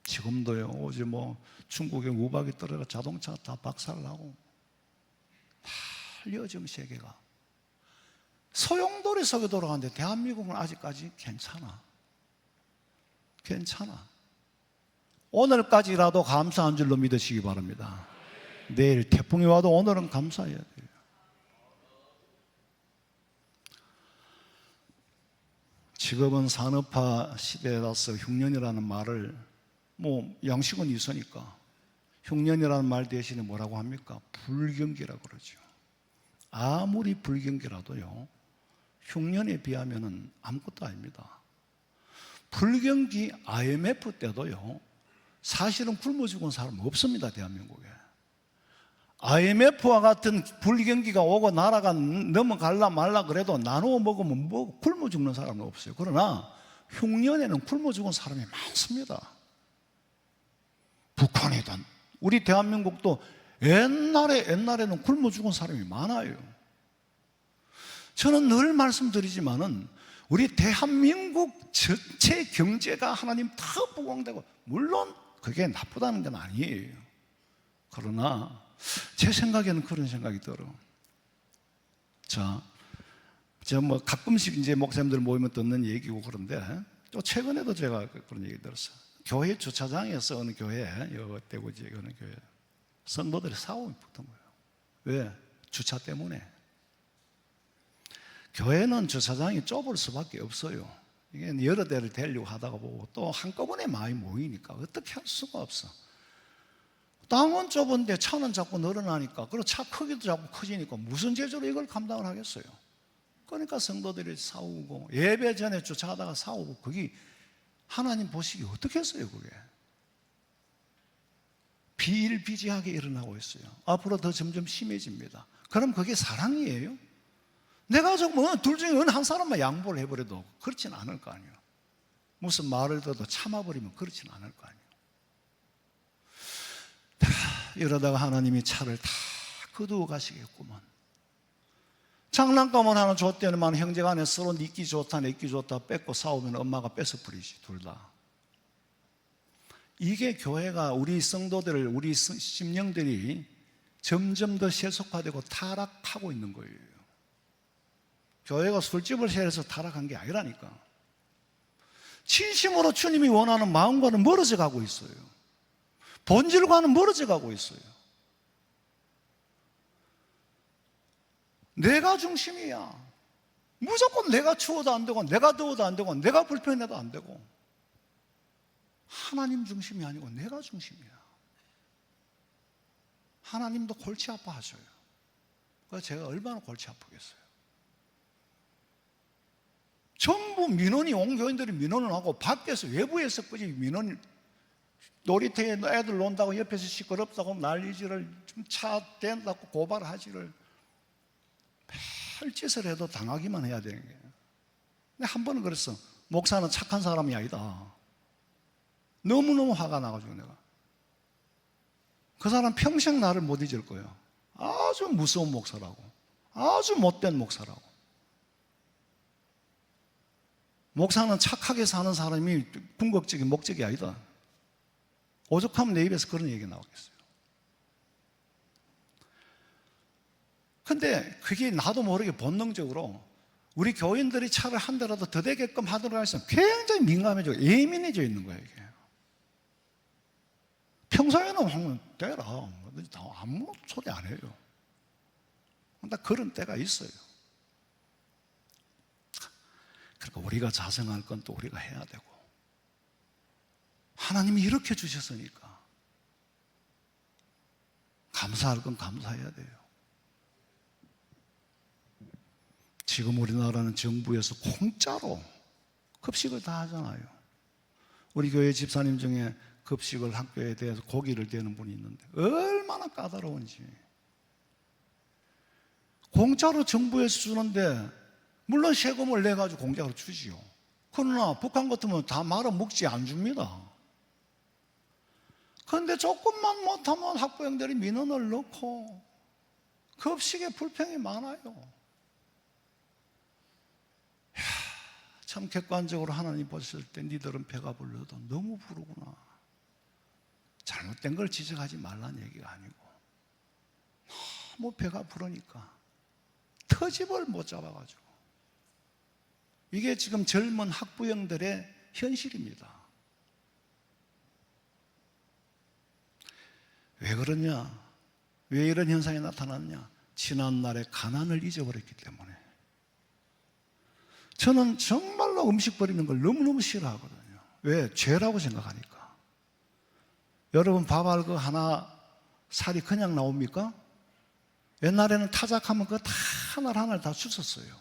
A: 지금도요, 어제 중국에 우박이 떨어져 자동차가 다 박살나고 달려지금 세계가 소용돌이 속에 돌아가는데 대한민국은 아직까지 괜찮아. 오늘까지라도 감사한 줄로 믿으시기 바랍니다. 내일 태풍이 와도 오늘은 감사해야 돼요. 지금은 산업화 시대라서 흉년이라는 말을 양식은 있으니까 흉년이라는 말 대신에 뭐라고 합니까? 불경기라고 그러죠. 아무리 불경기라도요, 흉년에 비하면 아무것도 아닙니다. 불경기 IMF 때도요, 사실은 굶어 죽은 사람 없습니다. 대한민국에. IMF와 같은 불경기가 오고 나라가 넘어갈라 말라 그래도 나누어 먹으면 굶어 죽는 사람은 없어요. 그러나 흉년에는 굶어 죽은 사람이 많습니다. 북한이든 우리 대한민국도 옛날에는 굶어 죽은 사람이 많아요. 저는 늘 말씀드리지만은 우리 대한민국 전체 경제가 하나님 다 부강되고, 물론 그게 나쁘다는 건 아니에요. 그러나 제 생각에는 그런 생각이 들어. 가끔씩 이제 목사님들 모이면 듣는 얘기고 그런데, 또 최근에도 제가 그런 얘기 들었어요. 교회 주차장에서 어느 교회, 대구지 어느 교회 성도들이 싸움이 붙은 거예요. 왜? 주차 때문에. 교회는 주차장이 좁을 수밖에 없어요. 이게 여러 대를 대려고 하다가 보고 또 한꺼번에 많이 모이니까 어떻게 할 수가 없어. 땅은 좁은데 차는 자꾸 늘어나니까, 그리고 차 크기도 자꾸 커지니까 무슨 재주로 이걸 감당을 하겠어요. 그러니까 성도들이 싸우고, 예배 전에 주차하다가 싸우고, 그게 하나님 보시기 어떻게 했어요, 그게? 비일비재하게 일어나고 있어요. 앞으로 더 점점 심해집니다. 그럼 그게 사랑이에요? 내가 둘 중에 어느 한 사람만 양보를 해버려도 그렇진 않을 거 아니에요. 무슨 말을 들어도 참아버리면 그렇진 않을 거 아니에요. 이러다가 하나님이 차를 다 거두어 가시겠구만. 장난감을 하나 줬더니만 형제간에 서로 니끼 좋다 내끼 좋다 뺏고 싸우면 엄마가 뺏어버리지, 둘 다. 이게 교회가, 우리 성도들을, 우리 심령들이 점점 더 세속화되고 타락하고 있는 거예요. 교회가 술집을 해서 타락한 게 아니라니까. 진심으로 주님이 원하는 마음과는 멀어져 가고 있어요. 본질과는 멀어져 가고 있어요. 내가 중심이야. 무조건 내가 추워도 안 되고, 내가 더워도 안 되고, 내가 불편해도 안 되고, 하나님 중심이 아니고 내가 중심이야. 하나님도 골치 아파하셔요. 그래서 제가 얼마나 골치 아프겠어요. 전부 민원이, 온 교인들이 민원을 하고, 밖에서 외부에서 끝이 민원, 놀이터에 애들 논다고 옆에서 시끄럽다고 난리지를, 좀 차 댄다고 고발하지를, 별짓을 해도 당하기만 해야 되는 거예요. 근데 한 번은 그랬어. 목사는 착한 사람이 아니다. 너무너무 화가 나가지고 내가. 그 사람 평생 나를 못 잊을 거예요. 아주 무서운 목사라고. 아주 못된 목사라고. 목사는 착하게 사는 사람이 궁극적인 목적이 아니다. 오죽하면 내 입에서 그런 얘기가 나오겠어요. 근데 그게 나도 모르게 본능적으로 우리 교인들이 차를 한 대라도 더 되게끔 하도록 해서 굉장히 민감해지고 예민해져 있는 거예요, 이게. 평소에는 하면 되라. 아무 소리 안 해요. 근데 그런 때가 있어요. 그러니까 우리가 자성할 건 또 우리가 해야 되고, 하나님이 이렇게 주셨으니까 감사할 건 감사해야 돼요. 지금 우리나라는 정부에서 공짜로 급식을 다 하잖아요. 우리 교회 집사님 중에 급식을 학교에 대해서 고기를 대는 분이 있는데 얼마나 까다로운지. 공짜로 정부에서 주는데 물론 세금을 내가지고 공짜로 주지요. 그러나 북한 같으면 다 말아먹지 안 줍니다. 그런데 조금만 못하면 학부형들이 민원을 넣고 급식에 불평이 많아요. 참 객관적으로 하나님 보셨을 때 니들은 배가 불러도 너무 부르구나. 잘못된 걸 지적하지 말라는 얘기가 아니고, 너무 배가 부르니까 터집을 못 잡아가지고. 이게 지금 젊은 학부형들의 현실입니다. 왜 그러냐? 왜 이런 현상이 나타났냐? 지난날의 가난을 잊어버렸기 때문에. 저는 정말로 음식 버리는 걸 너무너무 싫어하거든요. 왜? 죄라고 생각하니까. 여러분, 밥 알거 하나 살이 그냥 나옵니까? 옛날에는 타작하면 그거 다 하나를 다 주웠어요.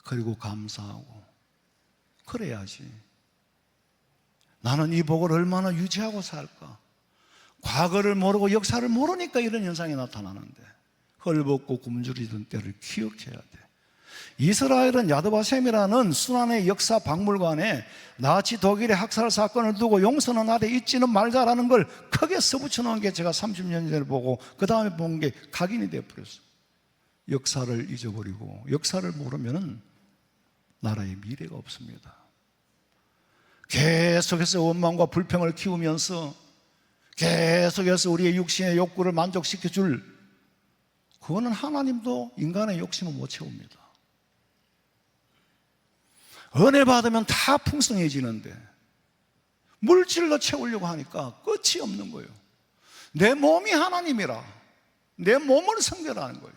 A: 그리고 감사하고 그래야지. 나는 이 복을 얼마나 유지하고 살까? 과거를 모르고 역사를 모르니까 이런 현상이 나타나는데, 헐벗고 굶주리던 때를 기억해야 돼. 이스라엘은 야드바셈이라는 순환의 역사 박물관에 나치 독일의 학살 사건을 두고 용서는 하되 잊지는 말자라는 걸 크게 써붙여 놓은 게 제가 30년 전에 보고 그 다음에 본 게 각인이 되어버렸어요. 역사를 잊어버리고 역사를 모르면 나라의 미래가 없습니다. 계속해서 원망과 불평을 키우면서 계속해서 우리의 육신의 욕구를 만족시켜줄, 그거는 하나님도 인간의 욕심을 못 채웁니다. 은혜 받으면 다 풍성해지는데 물질로 채우려고 하니까 끝이 없는 거예요. 내 몸이 하나님이라 내 몸을 섬겨라는 거예요.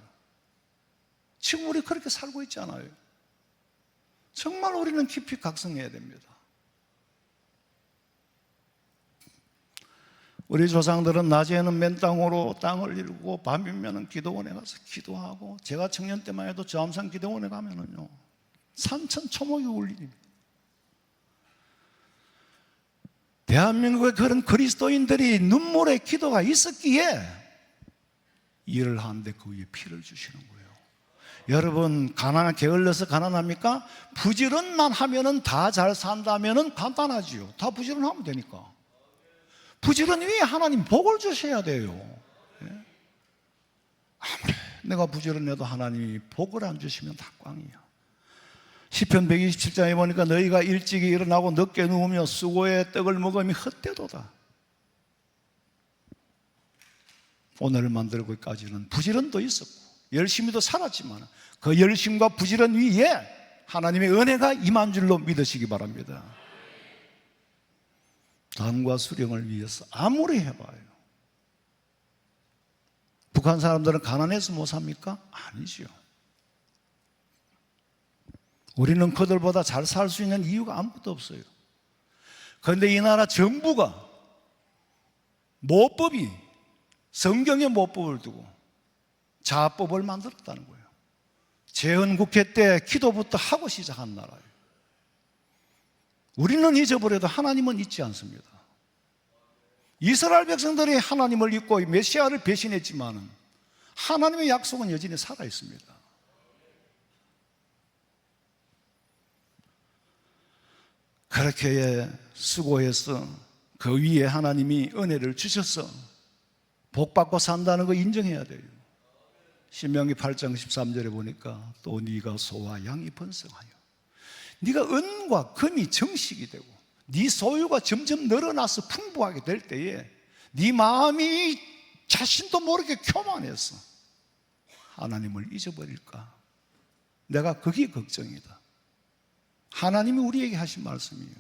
A: 지금 우리 그렇게 살고 있잖아요. 정말 우리는 깊이 각성해야 됩니다. 우리 조상들은 낮에는 맨 땅으로 땅을 이루고 밤이면 기도원에 가서 기도하고, 제가 청년 때만 해도 저암산 기도원에 가면은요 산천초목이 울립니다. 대한민국에 그런 그리스도인들이 눈물의 기도가 있었기에 일을 하는데 그 위에 피를 주시는 거예요. 여러분, 게을러서 가난합니까? 부지런만 하면은 다 잘 산다면은 간단하지요. 다 부지런하면 되니까. 부지런히 위해 하나님 복을 주셔야 돼요. 아무리 내가 부지런해도 하나님이 복을 안 주시면 다 꽝이야. 시편 127장에 보니까 너희가 일찍이 일어나고 늦게 누우며 수고의 떡을 먹으면 헛되도다. 오늘을 만들고까지는 부지런도 있었고 열심히도 살았지만 그 열심과 부지런 위에 하나님의 은혜가 임한 줄로 믿으시기 바랍니다. 당과 수령을 위해서 아무리 해봐요. 북한 사람들은 가난해서 못 삽니까? 아니죠. 우리는 그들보다 잘 살 수 있는 이유가 아무것도 없어요. 그런데 이 나라 정부가 모법이 성경의 모법을 두고 자법을 만들었다는 거예요. 재헌국회 때 기도부터 하고 시작한 나라예요. 우리는 잊어버려도 하나님은 잊지 않습니다. 이스라엘 백성들이 하나님을 잊고 메시아를 배신했지만 하나님의 약속은 여전히 살아있습니다. 그렇게 수고해서 그 위에 하나님이 은혜를 주셔서 복받고 산다는 거 인정해야 돼요. 신명기 8장 13절에 보니까 또 네가 소와 양이 번성하여 네가 은과 금이 정식이 되고 네 소유가 점점 늘어나서 풍부하게 될 때에 네 마음이 자신도 모르게 교만해서 하나님을 잊어버릴까? 내가 그게 걱정이다. 하나님이 우리에게 하신 말씀이에요.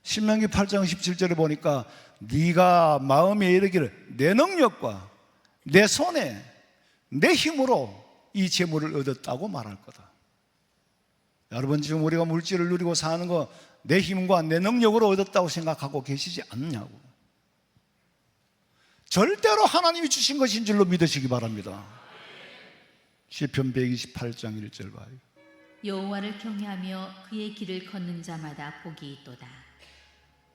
A: 신명기 8장 17절에 보니까 네가 마음에 이르기를 내 능력과 내 손에 내 힘으로 이 재물을 얻었다고 말할 거다. 여러분, 지금 우리가 물질을 누리고 사는 거 내 힘과 내 능력으로 얻었다고 생각하고 계시지 않냐고. 절대로 하나님이 주신 것인 줄로 믿으시기 바랍니다. 시편 128장 1절 봐요.
D: 여호와를 경외하며 그의 길을 걷는 자마다 복이 있도다.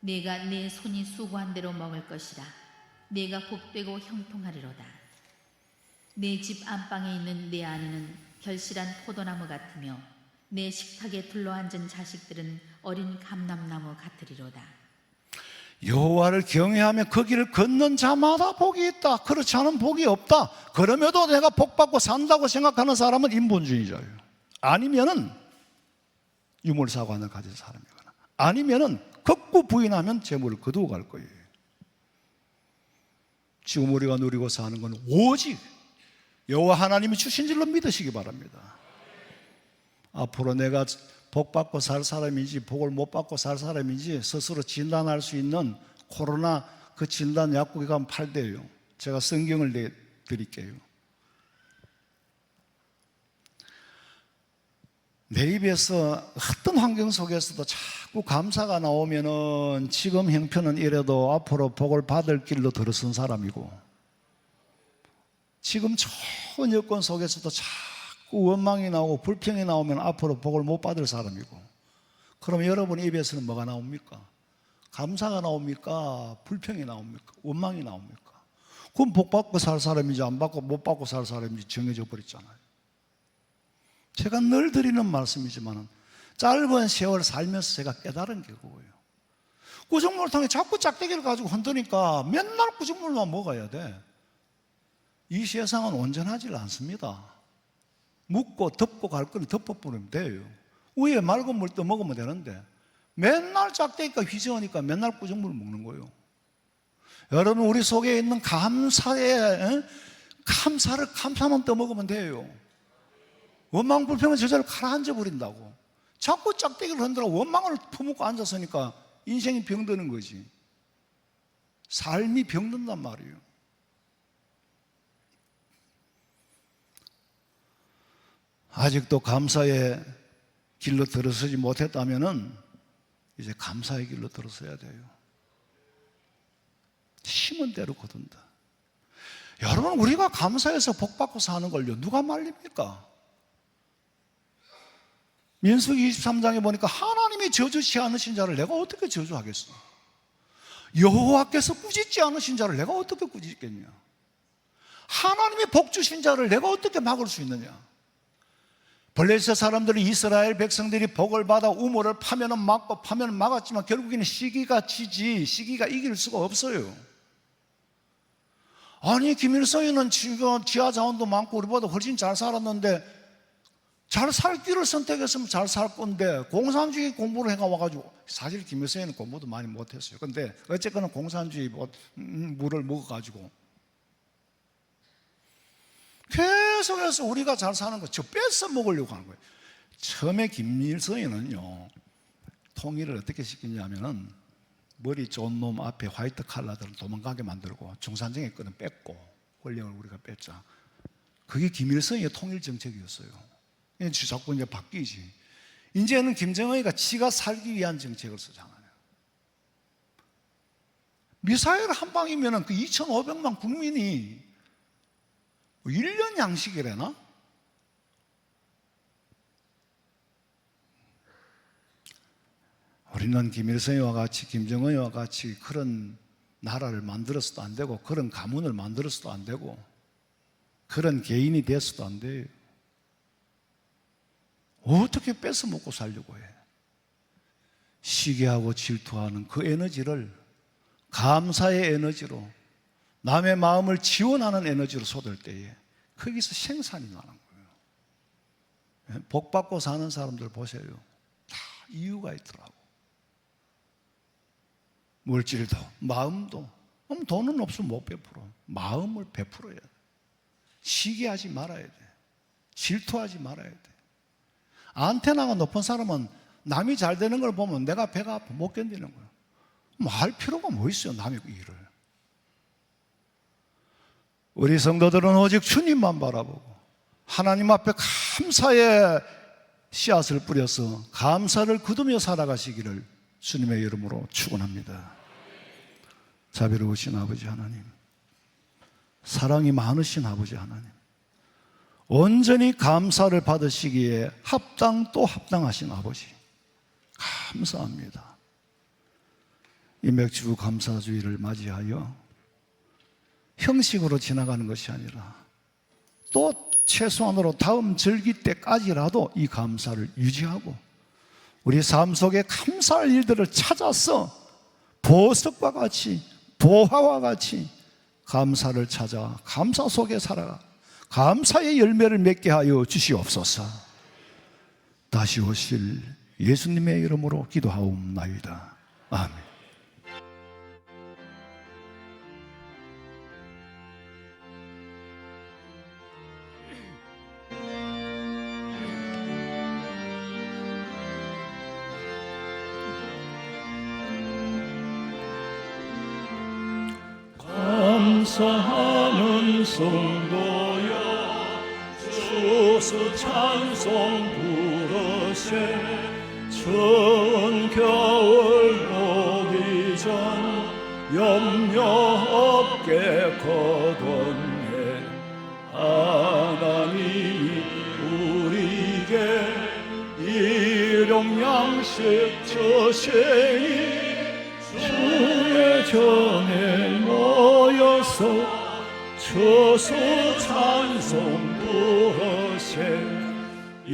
D: 내가 내 손이 수고한 대로 먹을 것이라. 내가 복되고 형통하리로다. 내 집 안방에 있는 내 아내는 결실한 포도나무 같으며 내 식탁에 둘러앉은 자식들은 어린 감람나무 같으리로다.
A: 여호와를 경외하며 그 길을 걷는 자마다 복이 있다. 그렇지 않은 복이 없다. 그럼에도 내가 복받고 산다고 생각하는 사람은 인본주의자예요. 아니면은 유물사관을 가진 사람이거나 아니면은 극구 부인하면 재물을 거두고 갈 거예요. 지금 우리가 누리고 사는 건 오직 여호와 하나님이 주신 줄로 믿으시기 바랍니다. 앞으로 내가 복 받고 살 사람인지 복을 못 받고 살 사람인지 스스로 진단할 수 있는 코로나 그 진단 약국에 가면 팔대요. 제가 성경을 내드릴게요. 내 입에서 어떤 환경 속에서도 자꾸 감사가 나오면은 지금 형편은 이래도 앞으로 복을 받을 길로 들어선 사람이고, 지금 좋은 여건 속에서도 자꾸 원망이 나오고 불평이 나오면 앞으로 복을 못 받을 사람이고, 그럼 여러분 입에서는 뭐가 나옵니까? 감사가 나옵니까? 불평이 나옵니까? 원망이 나옵니까? 그럼 복 받고 살 사람인지 안 받고 못 받고 살 사람인지 정해져 버렸잖아요. 제가 늘 드리는 말씀이지만 짧은 세월 살면서 제가 깨달은 게 그거예요. 구정물통에 자꾸 짝대기를 가지고 흔드니까 맨날 구정물만 먹어야 돼. 이 세상은 온전하지 않습니다. 묻고 덮고 갈 거는 덮어버리면 돼요. 위에 맑은 물 떠먹으면 되는데 맨날 짝대기가 휘저으니까 맨날 구정물을 먹는 거예요. 여러분, 우리 속에 있는 감사만 떠먹으면 돼요. 원망 불평은 저절로 가라앉아 버린다고. 자꾸 짝대기를 흔들어 원망을 퍼먹고 앉았으니까 인생이 병드는 거지. 삶이 병든단 말이에요. 아직도 감사의 길로 들어서지 못했다면은 이제 감사의 길로 들어서야 돼요. 심은 대로 거둔다. 여러분, 우리가 감사해서 복받고 사는 걸요, 누가 말립니까? 민수기 23장에 보니까 하나님이 저주치 않으신 자를 내가 어떻게 저주하겠어? 여호와께서 꾸짖지 않으신 자를 내가 어떻게 꾸짖겠냐? 하나님이 복 주신 자를 내가 어떻게 막을 수 있느냐? 블레셋 사람들이 이스라엘 백성들이 복을 받아 우물을 파면은 막고 파면은 막았지만 결국에는 시기가 지지, 시기가 이길 수가 없어요. 아니, 김일성이는 지하 자원도 많고 우리보다 훨씬 잘 살았는데 잘 살 길을 선택했으면 잘 살 건데 공산주의 공부를 해가 와가지고, 사실 김일성이는 공부도 많이 못했어요. 근데 어쨌거나 공산주의 물을 먹어가지고 계속해서 우리가 잘 사는 거 저 뺏어 먹으려고 하는 거예요. 처음에 김일성이는요, 통일을 어떻게 시키냐면은 머리 좋은 놈 앞에 화이트 칼라들을 도망가게 만들고 중산층의 거는 뺐고 권력을 우리가 뺐자. 그게 김일성의 통일 정책이었어요. 자꾸 이제 바뀌지. 이제는 김정은이가 지가 살기 위한 정책을 쓰잖아요. 미사일 한 방이면 그 2,500만 국민이 1년 양식이래나? 우리는 김일성이와 같이 김정은이와 같이 그런 나라를 만들어서도 안 되고 그런 가문을 만들어서도 안 되고 그런 개인이 돼서도 안 돼요. 어떻게 뺏어 먹고 살려고 해? 시기하고 질투하는 그 에너지를 감사의 에너지로, 남의 마음을 지원하는 에너지로 쏟을 때에 거기서 생산이 나는 거예요. 복 받고 사는 사람들 보세요. 다 이유가 있더라고. 물질도 마음도. 돈은 없으면 못 베풀어. 마음을 베풀어야 돼. 시기하지 말아야 돼. 질투하지 말아야 돼. 안테나가 높은 사람은 남이 잘 되는 걸 보면 내가 배가 아파 못 견디는 거야. 할 필요가 뭐 있어요, 남의 일을. 우리 성도들은 오직 주님만 바라보고 하나님 앞에 감사의 씨앗을 뿌려서 감사를 거두며 살아가시기를 주님의 이름으로 축원합니다. 자비로우신 아버지 하나님, 사랑이 많으신 아버지 하나님, 온전히 감사를 받으시기에 또 합당하신 아버지, 감사합니다. 이 맥주 감사주의를 맞이하여 형식으로 지나가는 것이 아니라 또 최소한으로 다음 절기 때까지라도 이 감사를 유지하고 우리 삶 속에 감사할 일들을 찾아서 보석과 같이, 보화와 같이 감사를 찾아 감사 속에 살아가 감사의 열매를 맺게 하여 주시옵소서. 다시 오실 예수님의 이름으로 기도하옵나이다. 아멘.
E: 감사하는 성도여 주스 찬송 부르세 천겨울 오기 전 염려 없게 거뒀네 하나님이 우리에게 일용 양식 주시니 주의 전에 모여서 주수 찬송 부르세 이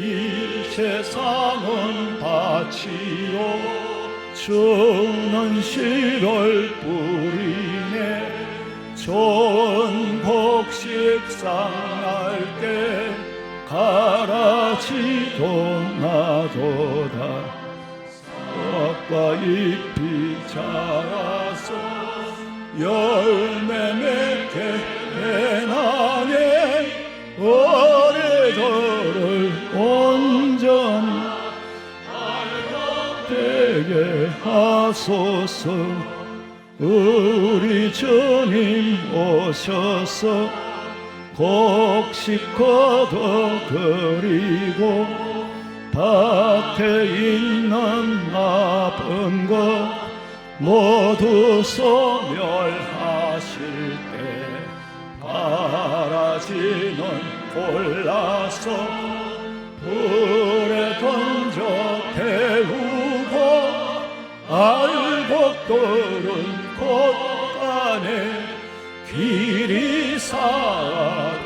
E: 세상은 밭이요 죽는 씨를 뿌리네 좋은 곡식 상할 때 가라지도 나도다 싹과 잎이 자라서 열매 맺게 해나네 어뢰들을 온전히 되게 하소서 우리 주님 오셔서 곡식 거둬 그리고 밭에 있는 나쁜 것 모두 소멸하실 때 가라지는 골라서 불에 던져 태우고 알곡들은 곳간에 길이 쌓아두시리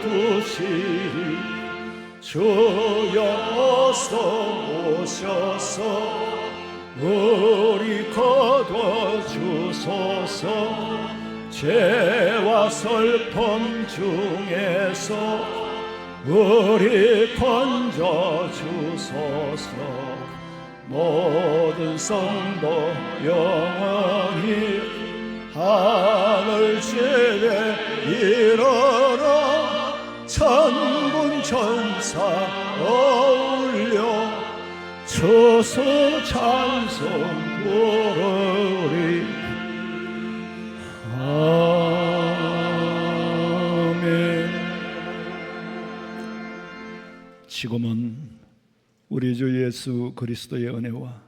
E: 주여 어서 오셔서 우리 거둬주소서 죄와 슬픔 중에서 우리 건져주소서 모든 성도 영원히 하늘 집에 이르러 천군 천사 어울려 저서 찬송 부르리. 아멘. 지금은 우리 주 예수 그리스도의 은혜와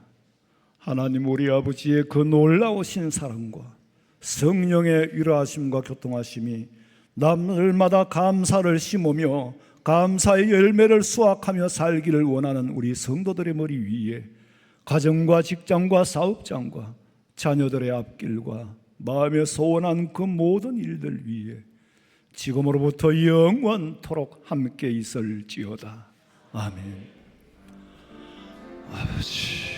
E: 하나님 우리 아버지의 그 놀라우신 사랑과 성령의 위로하심과 교통하심이 날마다 감사를 심으며 감사의 열매를 수확하며 살기를 원하는 우리 성도들의 머리 위에 가정과 직장과 사업장과 자녀들의 앞길과 마음에 소원한 그 모든 일들 위에 지금으로부터 영원토록 함께 있을지어다. 아멘. 아버지